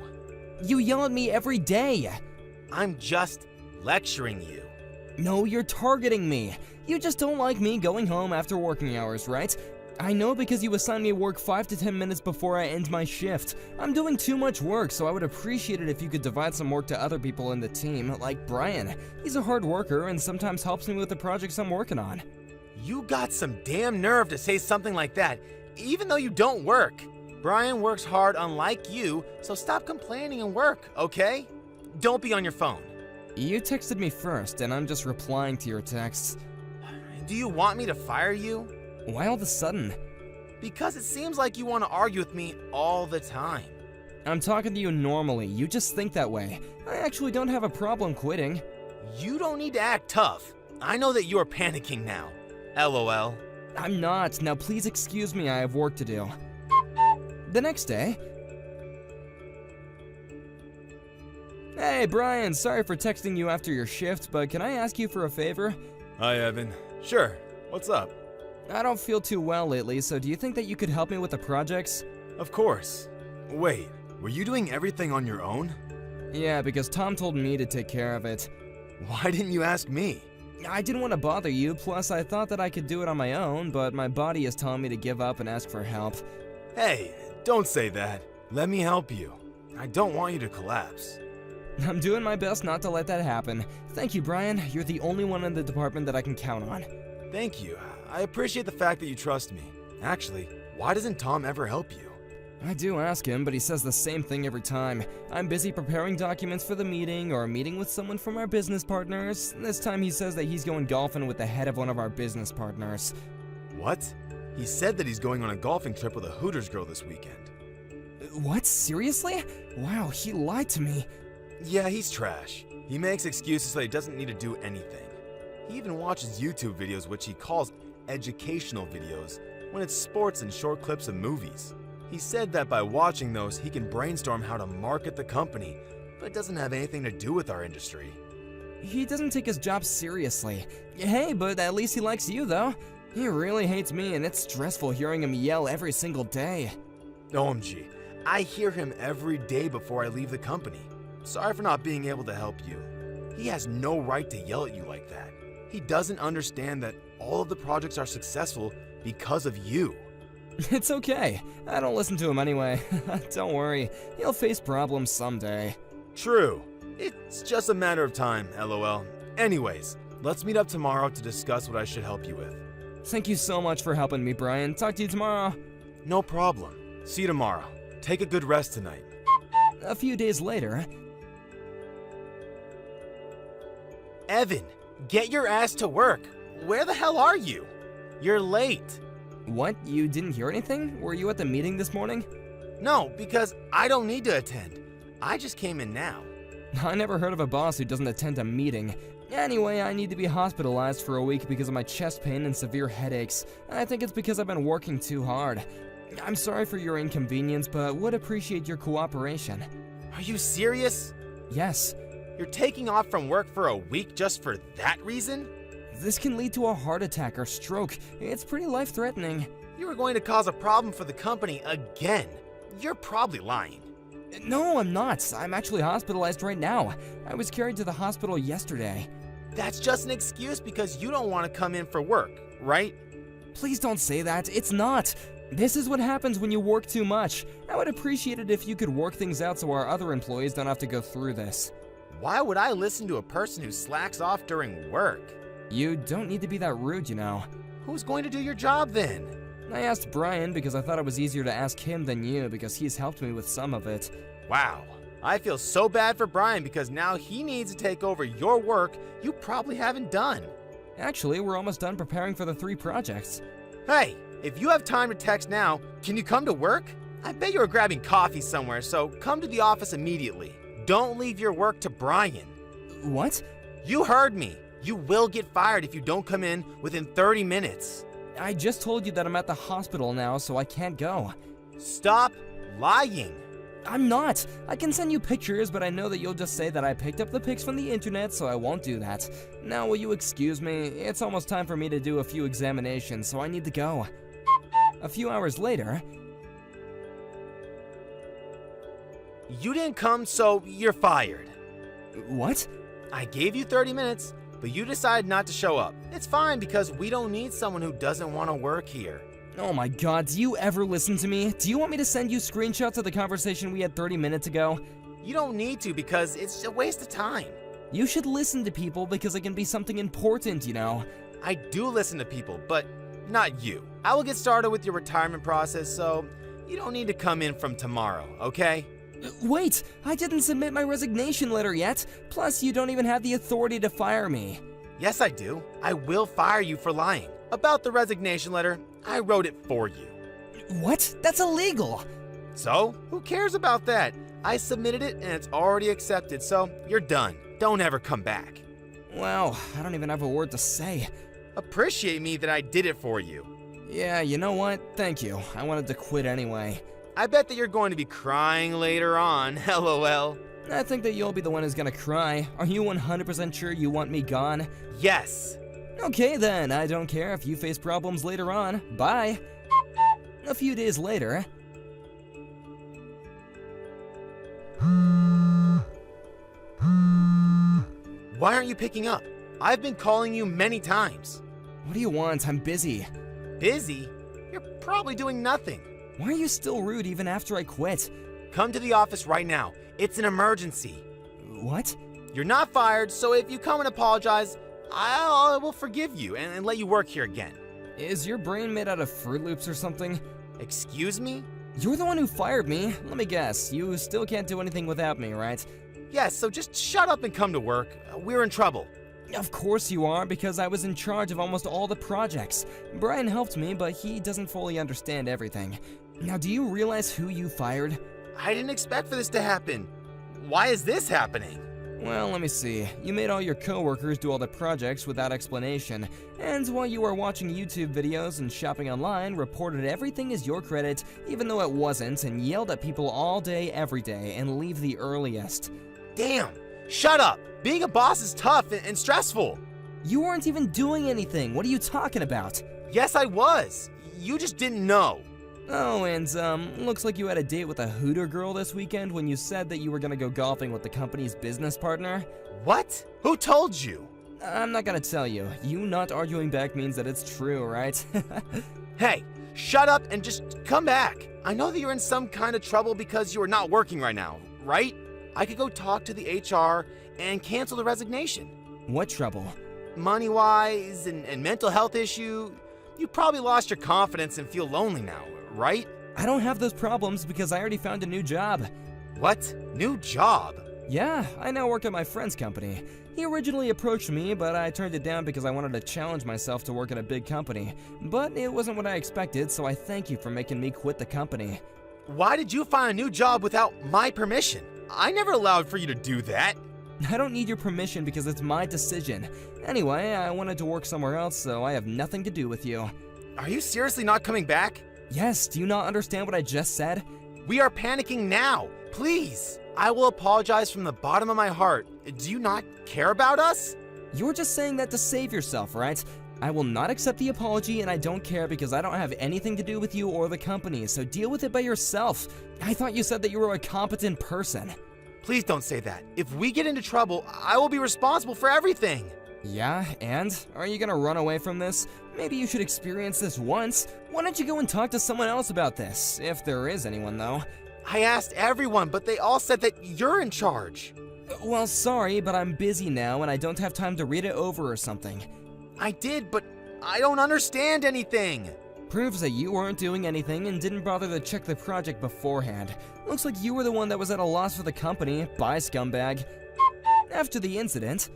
You yell at me every day. I'm just lecturing you. No, you're targeting me. You just don't like me going home after working hours, right? I know because you assign me work 5 to 10 minutes before I end my shift. I'm doing too much work, so I would appreciate it if you could divide some work to other people in the team, like Brian. He's a hard worker and sometimes helps me with the projects I'm working on. You got some damn nerve to say something like that, even though you don't work. Brian works hard unlike you, so stop complaining and work, okay? Don't be on your phone. You texted me first, and I'm just replying to your texts. Do you want me to fire you? Why all of a sudden? Because it seems like you want to argue with me all the time. I'm talking to you normally, you just think that way. I actually don't have a problem quitting. You don't need to act tough. I know that you're panicking now. LOL. I'm not. Now please excuse me, I have work to do. The next day... Hey Brian, sorry for texting you after your shift, but can I ask you for a favor? Hi, Evan. Sure. What's up? I don't feel too well lately, so do you think that you could help me with the projects? Of course. Wait, were you doing everything on your own? Yeah, because Tom told me to take care of it. Why didn't you ask me? I didn't want to bother you, plus I thought that I could do it on my own, but my body is telling me to give up and ask for help. Hey, don't say that. Let me help you. I don't want you to collapse. I'm doing my best not to let that happen. Thank you, Brian. You're the only one in the department that I can count on. Thank you. I appreciate the fact that you trust me. Actually, why doesn't Tom ever help you? I do ask him, but he says the same thing every time. I'm busy preparing documents for the meeting or meeting with someone from our business partners. This time he says that he's going golfing with the head of one of our business partners. What? He said that he's going on a golfing trip with a Hooters girl this weekend. What? Seriously? Wow, he lied to me. Yeah, he's trash. He makes excuses so he doesn't need to do anything. He even watches YouTube videos which he calls educational videos when it's sports and short clips of movies. He said that by watching those, he can brainstorm how to market the company, but it doesn't have anything to do with our industry. He doesn't take his job seriously. Hey, but at least he likes you, though. He really hates me, and it's stressful hearing him yell every single day. OMG, I hear him every day before I leave the company. Sorry for not being able to help you. He has no right to yell at you like that. He doesn't understand that all of the projects are successful because of you. It's okay. I don't listen to him anyway. Don't worry. He'll face problems someday. True. It's just a matter of time, LOL. Anyways, let's meet up tomorrow to discuss what I should help you with. Thank you so much for helping me, Brian. Talk to you tomorrow. No problem. See you tomorrow. Take a good rest tonight. A few days later... Evan, get your ass to work. Where the hell are you? You're late. What? You didn't hear anything? Were you at the meeting this morning? No, because I don't need to attend. I just came in now. I never heard of a boss who doesn't attend a meeting. Anyway, I need to be hospitalized for a week because of my chest pain and severe headaches. I think it's because I've been working too hard. I'm sorry for your inconvenience, but would appreciate your cooperation. Are you serious? Yes. You're taking off from work for a week just for that reason? This can lead to a heart attack or stroke. It's pretty life-threatening. You are going to cause a problem for the company again. You're probably lying. No, I'm not. I'm actually hospitalized right now. I was carried to the hospital yesterday. That's just an excuse because you don't want to come in for work, right? Please don't say that. It's not. This is what happens when you work too much. I would appreciate it if you could work things out so our other employees don't have to go through this. Why would I listen to a person who slacks off during work? You don't need to be that rude, you know. Who's going to do your job then? I asked Brian because I thought it was easier to ask him than you because he's helped me with some of it. Wow. I feel so bad for Brian because now he needs to take over your work you probably haven't done. Actually, we're almost done preparing for the 3 projects. Hey, if you have time to text now, can you come to work? I bet you were grabbing coffee somewhere, so come to the office immediately. Don't leave your work to Brian. What? You heard me. You will get fired if you don't come in within 30 minutes. I just told you that I'm at the hospital now, so I can't go. Stop lying. I'm not. I can send you pictures, but I know that you'll just say that I picked up the pics from the internet, so I won't do that. Now, will you excuse me? It's almost time for me to do a few examinations, so I need to go. A few hours later... You didn't come, so you're fired. What? I gave you 30 minutes, but you decided not to show up. It's fine because we don't need someone who doesn't want to work here. Oh my god, do you ever listen to me? Do you want me to send you screenshots of the conversation we had 30 minutes ago? You don't need to because it's a waste of time. You should listen to people because it can be something important, you know. I do listen to people, but not you. I will get started with your retirement process, so you don't need to come in from tomorrow, okay? Wait, I didn't submit my resignation letter yet. Plus, you don't even have the authority to fire me. Yes, I do. I will fire you for lying. About the resignation letter, I wrote it for you. What? That's illegal. So, who cares about that? I submitted it and it's already accepted, so you're done. Don't ever come back. Wow, I don't even have a word to say. Appreciate me that I did it for you. Yeah, you know what? Thank you. I wanted to quit anyway. I bet that you're going to be crying later on, lol. I think that you'll be the one who's gonna cry. Are you 100% sure you want me gone? Yes. Okay then, I don't care if you face problems later on. Bye. A few days later... Why aren't you picking up? I've been calling you many times. What do you want? I'm busy. Busy? You're probably doing nothing. Why are you still rude even after I quit? Come to the office right now. It's an emergency. What? You're not fired, so if you come and apologize, I will forgive you and let you work here again. Is your brain made out of Fruit Loops or something? Excuse me? You're the one who fired me. Let me guess, you still can't do anything without me, right? Yes, so just shut up and come to work. We're in trouble. Of course you are, because I was in charge of almost all the projects. Brian helped me, but he doesn't fully understand everything. Now, do you realize who you fired? I didn't expect for this to happen. Why is this happening? Well, let me see. You made all your coworkers do all the projects without explanation, and while you were watching YouTube videos and shopping online, reported everything as your credit, even though it wasn't, and yelled at people all day, every day, and leave the earliest. Damn! Shut up! Being a boss is tough and stressful. You weren't even doing anything. What are you talking about? Yes, I was. You just didn't know. Oh, and looks like you had a date with a Hooter girl this weekend when you said that you were gonna go golfing with the company's business partner. What? Who told you? I'm not gonna tell you. You not arguing back means that it's true, right? Hey, shut up and just come back. I know that you're in some kind of trouble because you are not working right now, right? I could go talk to the HR and cancel the resignation. What trouble? Money-wise and mental health issue. You probably lost your confidence and feel lonely now, right? I don't have those problems because I already found a new job. What? New job? Yeah, I now work at my friend's company. He originally approached me, but I turned it down because I wanted to challenge myself to work at a big company. But it wasn't what I expected, so I thank you for making me quit the company. Why did you find a new job without my permission? I never allowed for you to do that. I don't need your permission because it's my decision. Anyway, I wanted to work somewhere else, so I have nothing to do with you. Are you seriously not coming back? Yes, do you not understand what I just said? We are panicking now. Please. I will apologize from the bottom of my heart. Do you not care about us? You're just saying that to save yourself, right? I will not accept the apology, and I don't care because I don't have anything to do with you or the company, so deal with it by yourself. I thought you said that you were a competent person. Please don't say that. If we get into trouble, I will be responsible for everything. Yeah, and? Are you gonna run away from this? Maybe you should experience this once. Why don't you go and talk to someone else about this? If there is anyone, though. I asked everyone, but they all said that you're in charge. Well, sorry, but I'm busy now and I don't have time to read it over or something. I did, but I don't understand anything. Proves that you weren't doing anything and didn't bother to check the project beforehand. Looks like you were the one that was at a loss for the company. Bye, scumbag. After the incident,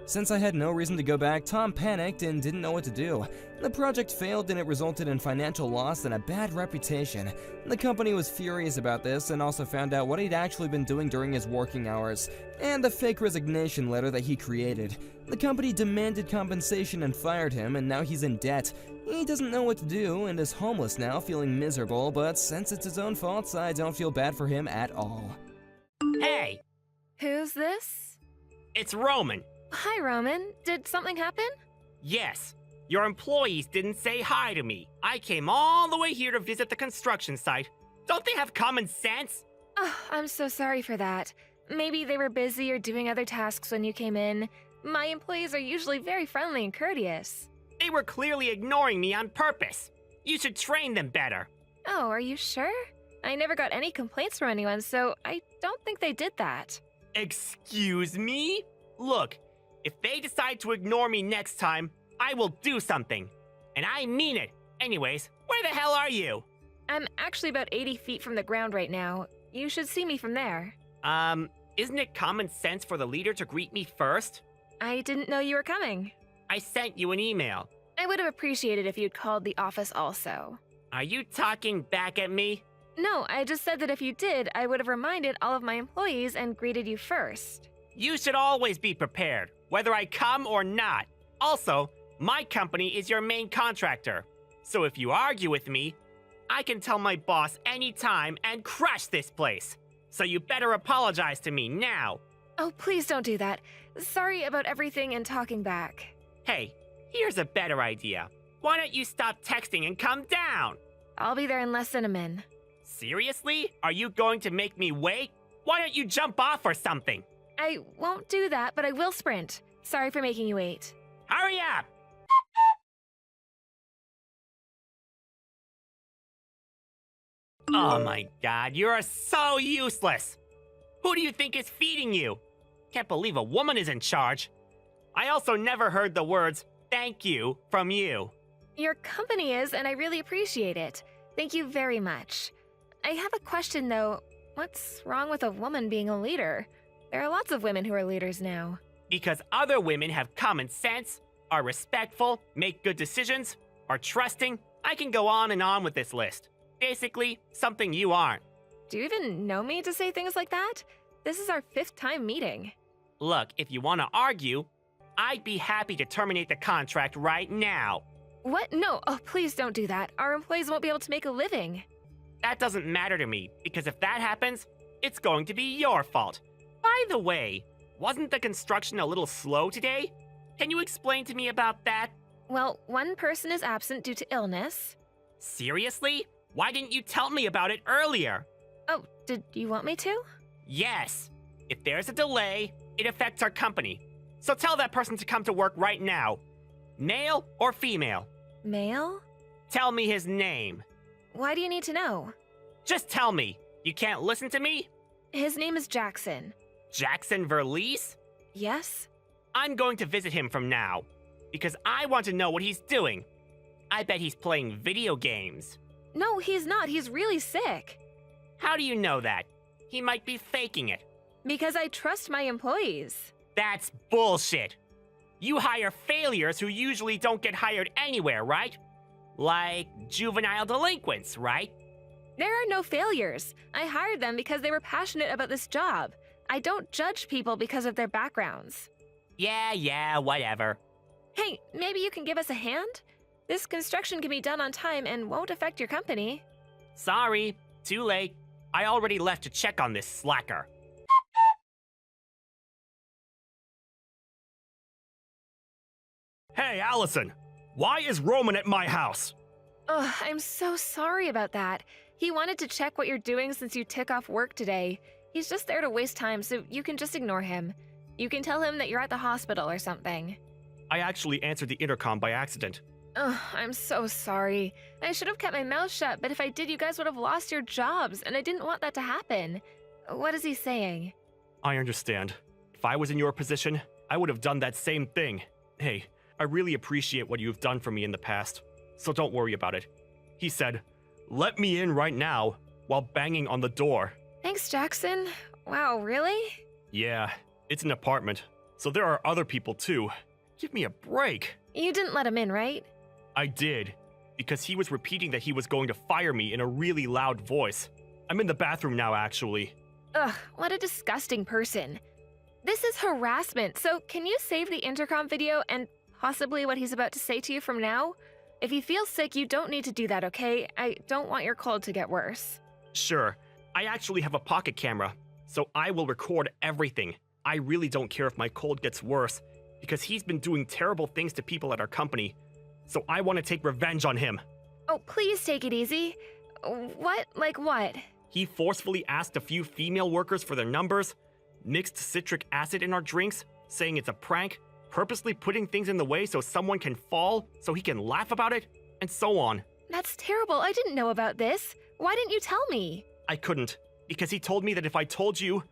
since I had no reason to go back, Tom panicked and didn't know what to do. The project failed and it resulted in financial loss and a bad reputation. The company was furious about this and also found out what he'd actually been doing during his working hours, and the fake resignation letter that he created. The company demanded compensation and fired him, and now he's in debt. He doesn't know what to do and is homeless now, feeling miserable, but since it's his own fault, I don't feel bad for him at all. Hey, Who's this? it's Roman. Hi, Roman. Did something happen? Yes, your employees didn't say hi to me. I came all the way here to visit the construction site. Don't they have common sense? Oh, I'm so sorry for that. Maybe they were busy or doing other tasks when you came in. My employees are usually very friendly and courteous. They were clearly ignoring me on purpose. You should train them better. Oh, are you sure? I never got any complaints from anyone, so I don't think they did that. Excuse me? Look, if they decide to ignore me next time, I will do something. And I mean it. Anyways, where the hell are you? I'm actually about 80 feet from the ground right now. You should see me from there. Isn't it common sense for the leader to greet me first? I didn't know you were coming. I sent you an email. I would have appreciated if you'd called the office also. Are you talking back at me? No, I just said that if you did, I would have reminded all of my employees and greeted you first. You should always be prepared, whether I come or not. Also, my company is your main contractor. So if you argue with me, I can tell my boss anytime and crush this place. So you better apologize to me now. Oh, please don't do that. Sorry about everything and talking back. Hey, here's a better idea. Why don't you stop texting and come down? I'll be there in less than a min. Seriously? Are you going to make me wait? Why don't you jump off or something? I won't do that, but I will sprint. Sorry for making you wait. Hurry up! Oh my god, you're so useless! Who do you think is feeding you? Can't believe a woman is in charge. I also never heard the words, thank you, from you. Your company is, and I really appreciate it. Thank you very much. I have a question though. What's wrong with a woman being a leader? There are lots of women who are leaders now. Because other women have common sense, are respectful, make good decisions, are trusting. I can go on and on with this list. Basically, something you aren't. Do you even know me to say things like that? This is our 5th time meeting. Look, if you want to argue, I'd be happy to terminate the contract right now. What? No, oh, please don't do that. Our employees won't be able to make a living. That doesn't matter to me, because if that happens, it's going to be your fault. By the way, wasn't the construction a little slow today? Can you explain to me about that? Well, one person is absent due to illness. Seriously? Why didn't you tell me about it earlier? Oh, did you want me to? Yes. If there's a delay, it affects our company. So tell that person to come to work right now. Male or female? Male? Tell me his name. Why do you need to know? Just tell me. You can't listen to me? His name is Jackson. Jackson Verlies? Yes? I'm going to visit him from now, because I want to know what he's doing. I bet he's playing video games. No, he's not. He's really sick. How do you know that? He might be faking it. Because I trust my employees. That's bullshit. You hire failures who usually don't get hired anywhere, right? Like juvenile delinquents, right? There are no failures. I hired them because they were passionate about this job. I don't judge people because of their backgrounds. Yeah, whatever. Hey, maybe you can give us a hand? This construction can be done on time and won't affect your company. Sorry, too late. I already left to check on this slacker. Hey, Allison! Why is Roman at my house? Ugh, I'm so sorry about that. He wanted to check what you're doing since you took off work today. He's just there to waste time, so you can just ignore him. You can tell him that you're at the hospital or something. I actually answered the intercom by accident. Ugh, I'm so sorry. I should have kept my mouth shut, but if I did, you guys would have lost your jobs, and I didn't want that to happen. What is he saying? I understand. If I was in your position, I would have done that same thing. Hey, I really appreciate what you've done for me in the past, so don't worry about it. He said, "Let me in right now," while banging on the door. Thanks, Jackson. Wow, really? Yeah, it's an apartment, so there are other people too. Give me a break. You didn't let him in, right? I did, because he was repeating that he was going to fire me in a really loud voice. I'm in the bathroom now, actually. Ugh, what a disgusting person. This is harassment, so can you save the intercom video and possibly what he's about to say to you from now? If you feel sick, you don't need to do that, okay? I don't want your cold to get worse. Sure, I actually have a pocket camera, so I will record everything. I really don't care if my cold gets worse, because he's been doing terrible things to people at our company, so I want to take revenge on him. Oh, please take it easy. What? Like what? He forcefully asked a few female workers for their numbers, mixed citric acid in our drinks, saying it's a prank, purposely putting things in the way so someone can fall, so he can laugh about it, and so on. That's terrible. I didn't know about this. Why didn't you tell me? I couldn't, because he told me that if I told you,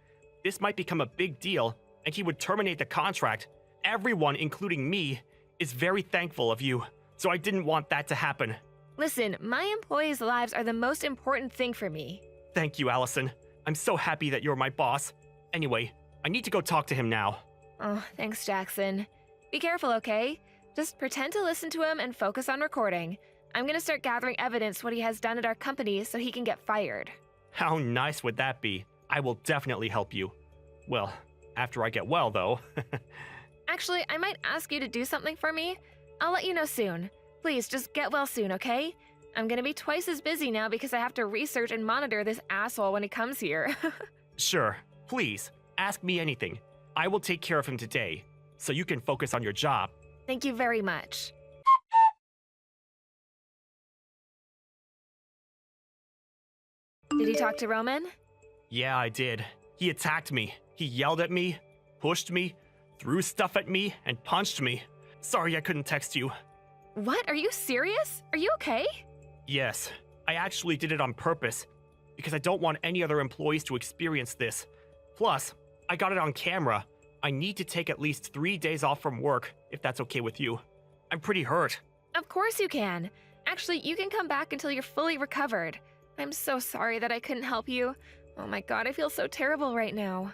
this might become a big deal, and he would terminate the contract. Everyone, including me, is very thankful of you, so I didn't want that to happen. Listen, my employees' lives are the most important thing for me. Thank you, Allison. I'm so happy that you're my boss. Anyway, I need to go talk to him now. Oh, thanks, Jackson. Be careful, okay? Just pretend to listen to him and focus on recording. I'm gonna start gathering evidence what he has done at our company so he can get fired. How nice would that be? I will definitely help you. Well, after I get well, though. Actually, I might ask you to do something for me. I'll let you know soon. Please, just get well soon, okay? I'm gonna be twice as busy now because I have to research and monitor this asshole when he comes here. Sure, please, ask me anything. I will take care of him today, so you can focus on your job. Thank you very much. Did you talk to Roman? Yeah, I did. He attacked me. He yelled at me, pushed me, threw stuff at me, and punched me. Sorry I couldn't text you. What? Are you serious? Are you okay? Yes, I actually did it on purpose, because I don't want any other employees to experience this. Plus, I got it on camera. I need to take at least 3 days off from work, if that's okay with you. I'm pretty hurt. Of course you can. Actually, you can come back until you're fully recovered. I'm so sorry that I couldn't help you. Oh my god, I feel so terrible right now.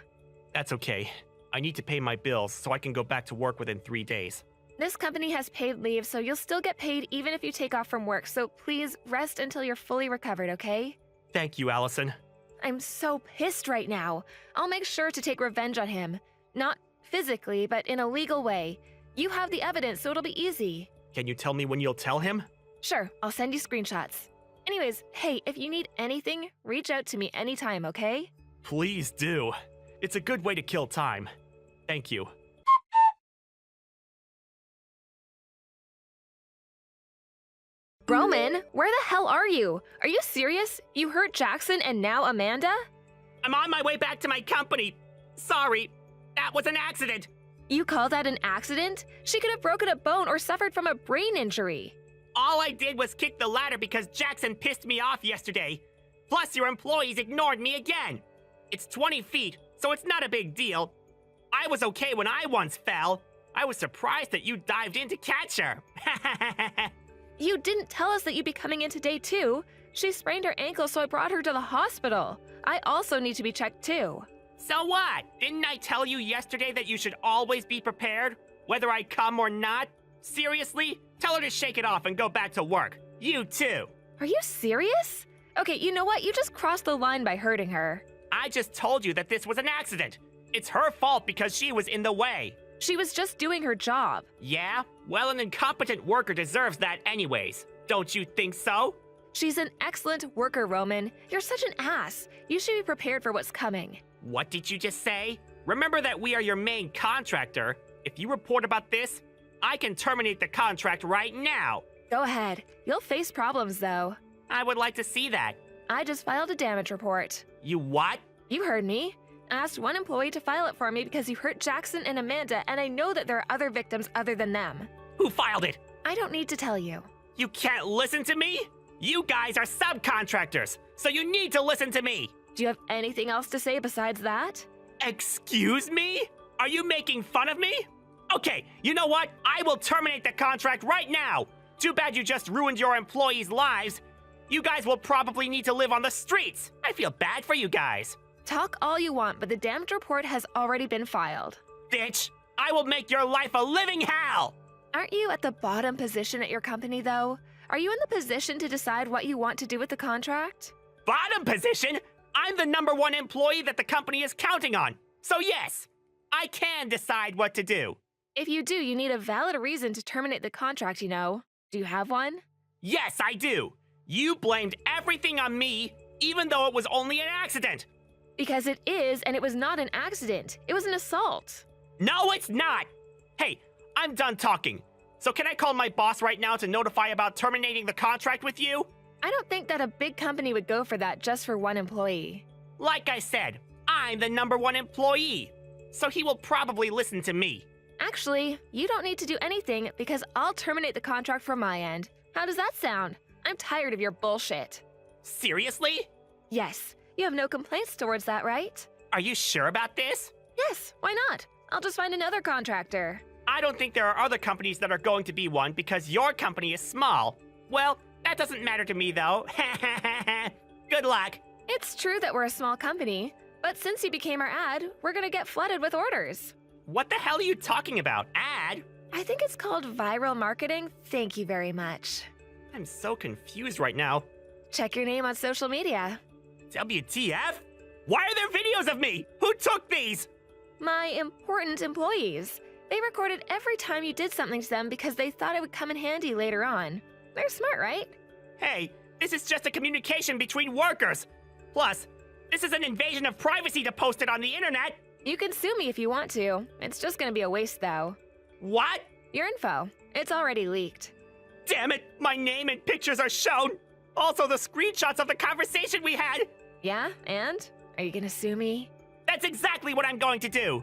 That's okay. I need to pay my bills so I can go back to work within 3 days. This company has paid leave, so you'll still get paid even if you take off from work, so please rest until you're fully recovered, okay? Thank you, Allison. I'm so pissed right now. I'll make sure to take revenge on him. Not physically, but in a legal way. You have the evidence, so it'll be easy. Can you tell me when you'll tell him? Sure, I'll send you screenshots. Anyways, hey, if you need anything, reach out to me anytime, okay? Please do. It's a good way to kill time. Thank you. Roman, where the hell are you? Are you serious? You hurt Jackson and now Amanda? I'm on my way back to my company. Sorry, that was an accident. You call that an accident? She could have broken a bone or suffered from a brain injury. All I did was kick the ladder because Jackson pissed me off yesterday. Plus, your employees ignored me again. It's 20 feet, so it's not a big deal. I was okay when I once fell. I was surprised that you dived in to catch her. You didn't tell us that you'd be coming in today, too. She sprained her ankle, so I brought her to the hospital. I also need to be checked, too. So what? Didn't I tell you yesterday that you should always be prepared, whether I come or not? Seriously? Tell her to shake it off and go back to work. You too. Are you serious? Okay, you know what? You just crossed the line by hurting her. I just told you that this was an accident. It's her fault because she was in the way. She was just doing her job. Yeah? Well, an incompetent worker deserves that anyways. Don't you think so? She's an excellent worker, Roman. You're such an ass. You should be prepared for what's coming. What did you just say? Remember that we are your main contractor. If you report about this, I can terminate the contract right now. Go ahead. You'll face problems, though. I would like to see that. I just filed a damage report. You what? You heard me. I asked one employee to file it for me because you hurt Jackson and Amanda, and I know that there are other victims other than them. Who filed it? I don't need to tell you. You can't listen to me? You guys are subcontractors, so you need to listen to me. Do you have anything else to say besides that? Excuse me? Are you making fun of me? Okay, you know what? I will terminate the contract right now. Too bad you just ruined your employees' lives. You guys will probably need to live on the streets. I feel bad for you guys. Talk all you want, but the damage report has already been filed. Bitch, I will make your life a living hell. Aren't you at the bottom position at your company, though? Are you in the position to decide what you want to do with the contract? Bottom position? I'm the #1 employee that the company is counting on. So yes, I can decide what to do. If you do, you need a valid reason to terminate the contract, you know. Do you have one? Yes, I do. You blamed everything on me, even though it was only an accident. Because it is, and it was not an accident. It was an assault. No, it's not. Hey, I'm done talking. So can I call my boss right now to notify about terminating the contract with you? I don't think that a big company would go for that just for one employee. Like I said, I'm the #1 employee. So he will probably listen to me. Actually, you don't need to do anything because I'll terminate the contract from my end. How does that sound? I'm tired of your bullshit. Seriously? Yes, you have no complaints towards that, right? Are you sure about this? Yes, why not? I'll just find another contractor. I don't think there are other companies that are going to be one because your company is small. Well, that doesn't matter to me though. Good luck. It's true that we're a small company, but since you became our ad, we're gonna get flooded with orders. What the hell are you talking about? Ad? I think it's called viral marketing. Thank you very much. I'm so confused right now. Check your name on social media. WTF? Why are there videos of me? Who took these? My important employees. They recorded every time you did something to them because they thought it would come in handy later on. They're smart, right? Hey, this is just a communication between workers. Plus, this is an invasion of privacy to post it on the internet. You can sue me if you want to. It's just gonna be a waste, though. What? Your info. It's already leaked. Damn it, my name and pictures are shown. Also, the screenshots of the conversation we had. Yeah, and? Are you gonna sue me? That's exactly what I'm going to do.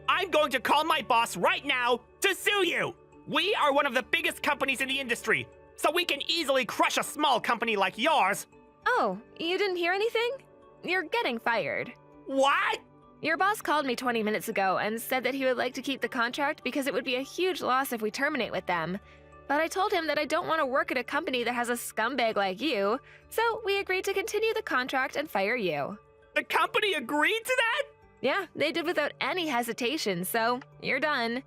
I'm going to call my boss right now to sue you. We are one of the biggest companies in the industry, so we can easily crush a small company like yours. Oh, you didn't hear anything? You're getting fired. What? Your boss called me 20 minutes ago and said that he would like to keep the contract because it would be a huge loss if we terminate with them. But I told him that I don't want to work at a company that has a scumbag like you, so we agreed to continue the contract and fire you. The company agreed to that? Yeah, they did without any hesitation, so you're done.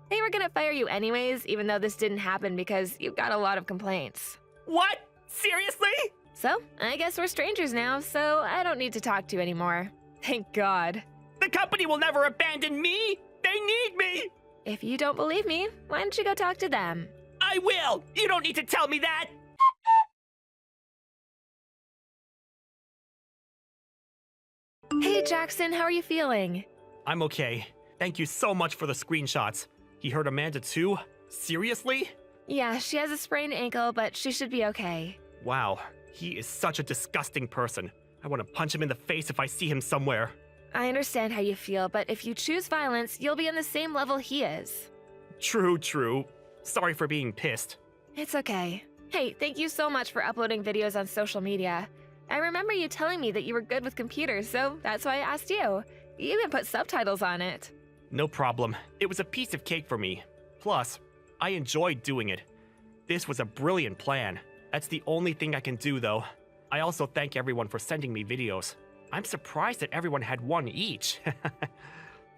They were gonna fire you anyways, even though this didn't happen because you got a lot of complaints. What? Seriously? So, I guess we're strangers now, so I don't need to talk to you anymore. Thank God. The company will never abandon me. They need me. If you don't believe me, why don't you go talk to them? I will. You don't need to tell me that. Hey Jackson, how are you feeling? I'm okay. Thank you so much for the screenshots. He hurt Amanda too? Seriously? Yeah, she has a sprained ankle, but she should be okay. Wow, he is such a disgusting person. I want to punch him in the face if I see him somewhere. I understand how you feel, but if you choose violence, you'll be on the same level he is. True. Sorry for being pissed. It's okay. Hey, thank you so much for uploading videos on social media. I remember you telling me that you were good with computers, so that's why I asked you. You even put subtitles on it. No problem. It was a piece of cake for me. Plus, I enjoyed doing it. This was a brilliant plan. That's the only thing I can do, though. I also thank everyone for sending me videos. I'm surprised that everyone had one each.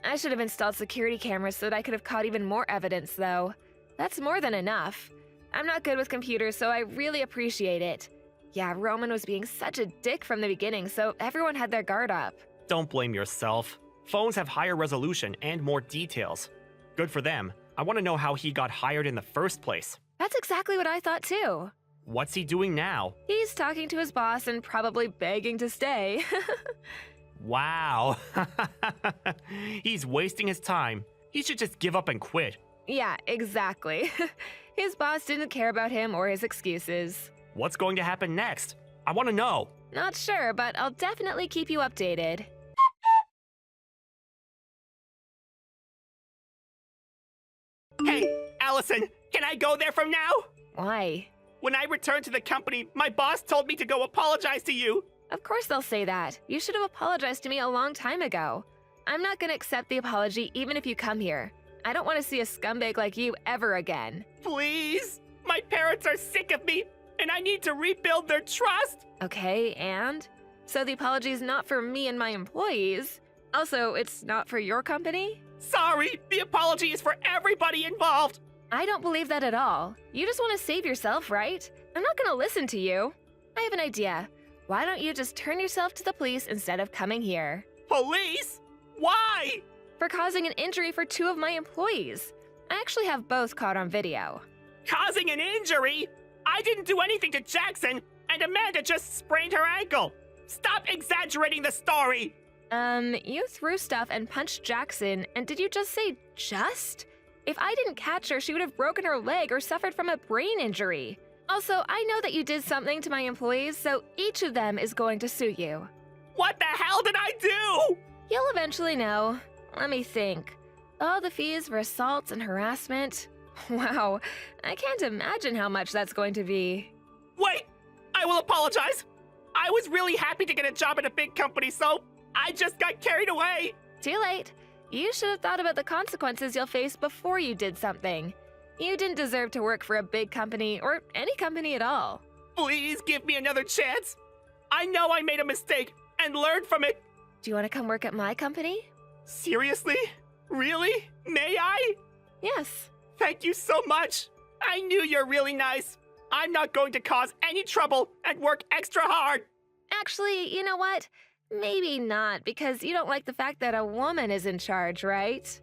I should have installed security cameras so that I could have caught even more evidence, though. That's more than enough. I'm not good with computers, so I really appreciate it. Yeah, Roman was being such a dick from the beginning, so everyone had their guard up. Don't blame yourself. Phones have higher resolution and more details. Good for them. I want to know how he got hired in the first place. That's exactly what I thought, too. What's he doing now? He's talking to his boss and probably begging to stay. Wow. He's wasting his time. He should just give up and quit. Yeah, exactly. His boss didn't care about him or his excuses. What's going to happen next? I want to know. Not sure, but I'll definitely keep you updated. Hey, Allison, can I go there from now? Why? When I returned to the company, my boss told me to go apologize to you. Of course they'll say that. You should have apologized to me a long time ago. I'm not gonna accept the apology even if you come here. I don't want to see a scumbag like you ever again. Please? My parents are sick of me, and I need to rebuild their trust. Okay, and? So the apology is not for me and my employees. Also, it's not for your company? Sorry, the apology is for everybody involved. I don't believe that at all. You just want to save yourself, right? I'm not gonna listen to you. I have an idea. Why don't you just turn yourself to the police instead of coming here? Police? Why? For causing an injury for 2 of my employees. I actually have both caught on video. Causing an injury? I didn't do anything to Jackson, and Amanda just sprained her ankle. Stop exaggerating the story. You threw stuff and punched Jackson, and did you just say just? If I didn't catch her, she would have broken her leg or suffered from a brain injury. Also, I know that you did something to my employees, so each of them is going to sue you. What the hell did I do? You'll eventually know. Let me think. All the fees for assaults and harassment. Wow, I can't imagine how much that's going to be. Wait, I will apologize. I was really happy to get a job at a big company, so I just got carried away. Too late. You should have thought about the consequences you'll face before you did something. You didn't deserve to work for a big company or any company at all. Please give me another chance. I know I made a mistake and learned from it. Do you want to come work at my company? Seriously? Really? May I? Yes. Thank you so much. I knew you're really nice. I'm not going to cause any trouble and work extra hard. Actually, you know what? Maybe not, because you don't like the fact that a woman is in charge, right?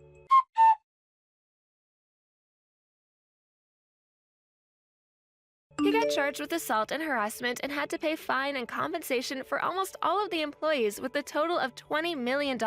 He got charged with assault and harassment and had to pay fine and compensation for almost all of the employees with a total of $20 million.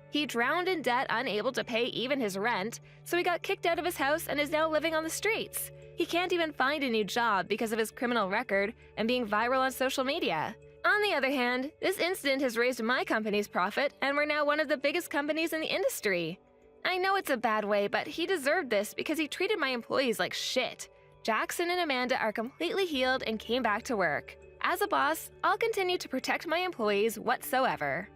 He drowned in debt, unable to pay even his rent, so he got kicked out of his house and is now living on the streets. He can't even find a new job because of his criminal record and being viral on social media. On the other hand, this incident has raised my company's profit, and we're now one of the biggest companies in the industry. I know it's a bad way, but he deserved this because he treated my employees like shit. Jackson and Amanda are completely healed and came back to work. As a boss, I'll continue to protect my employees whatsoever.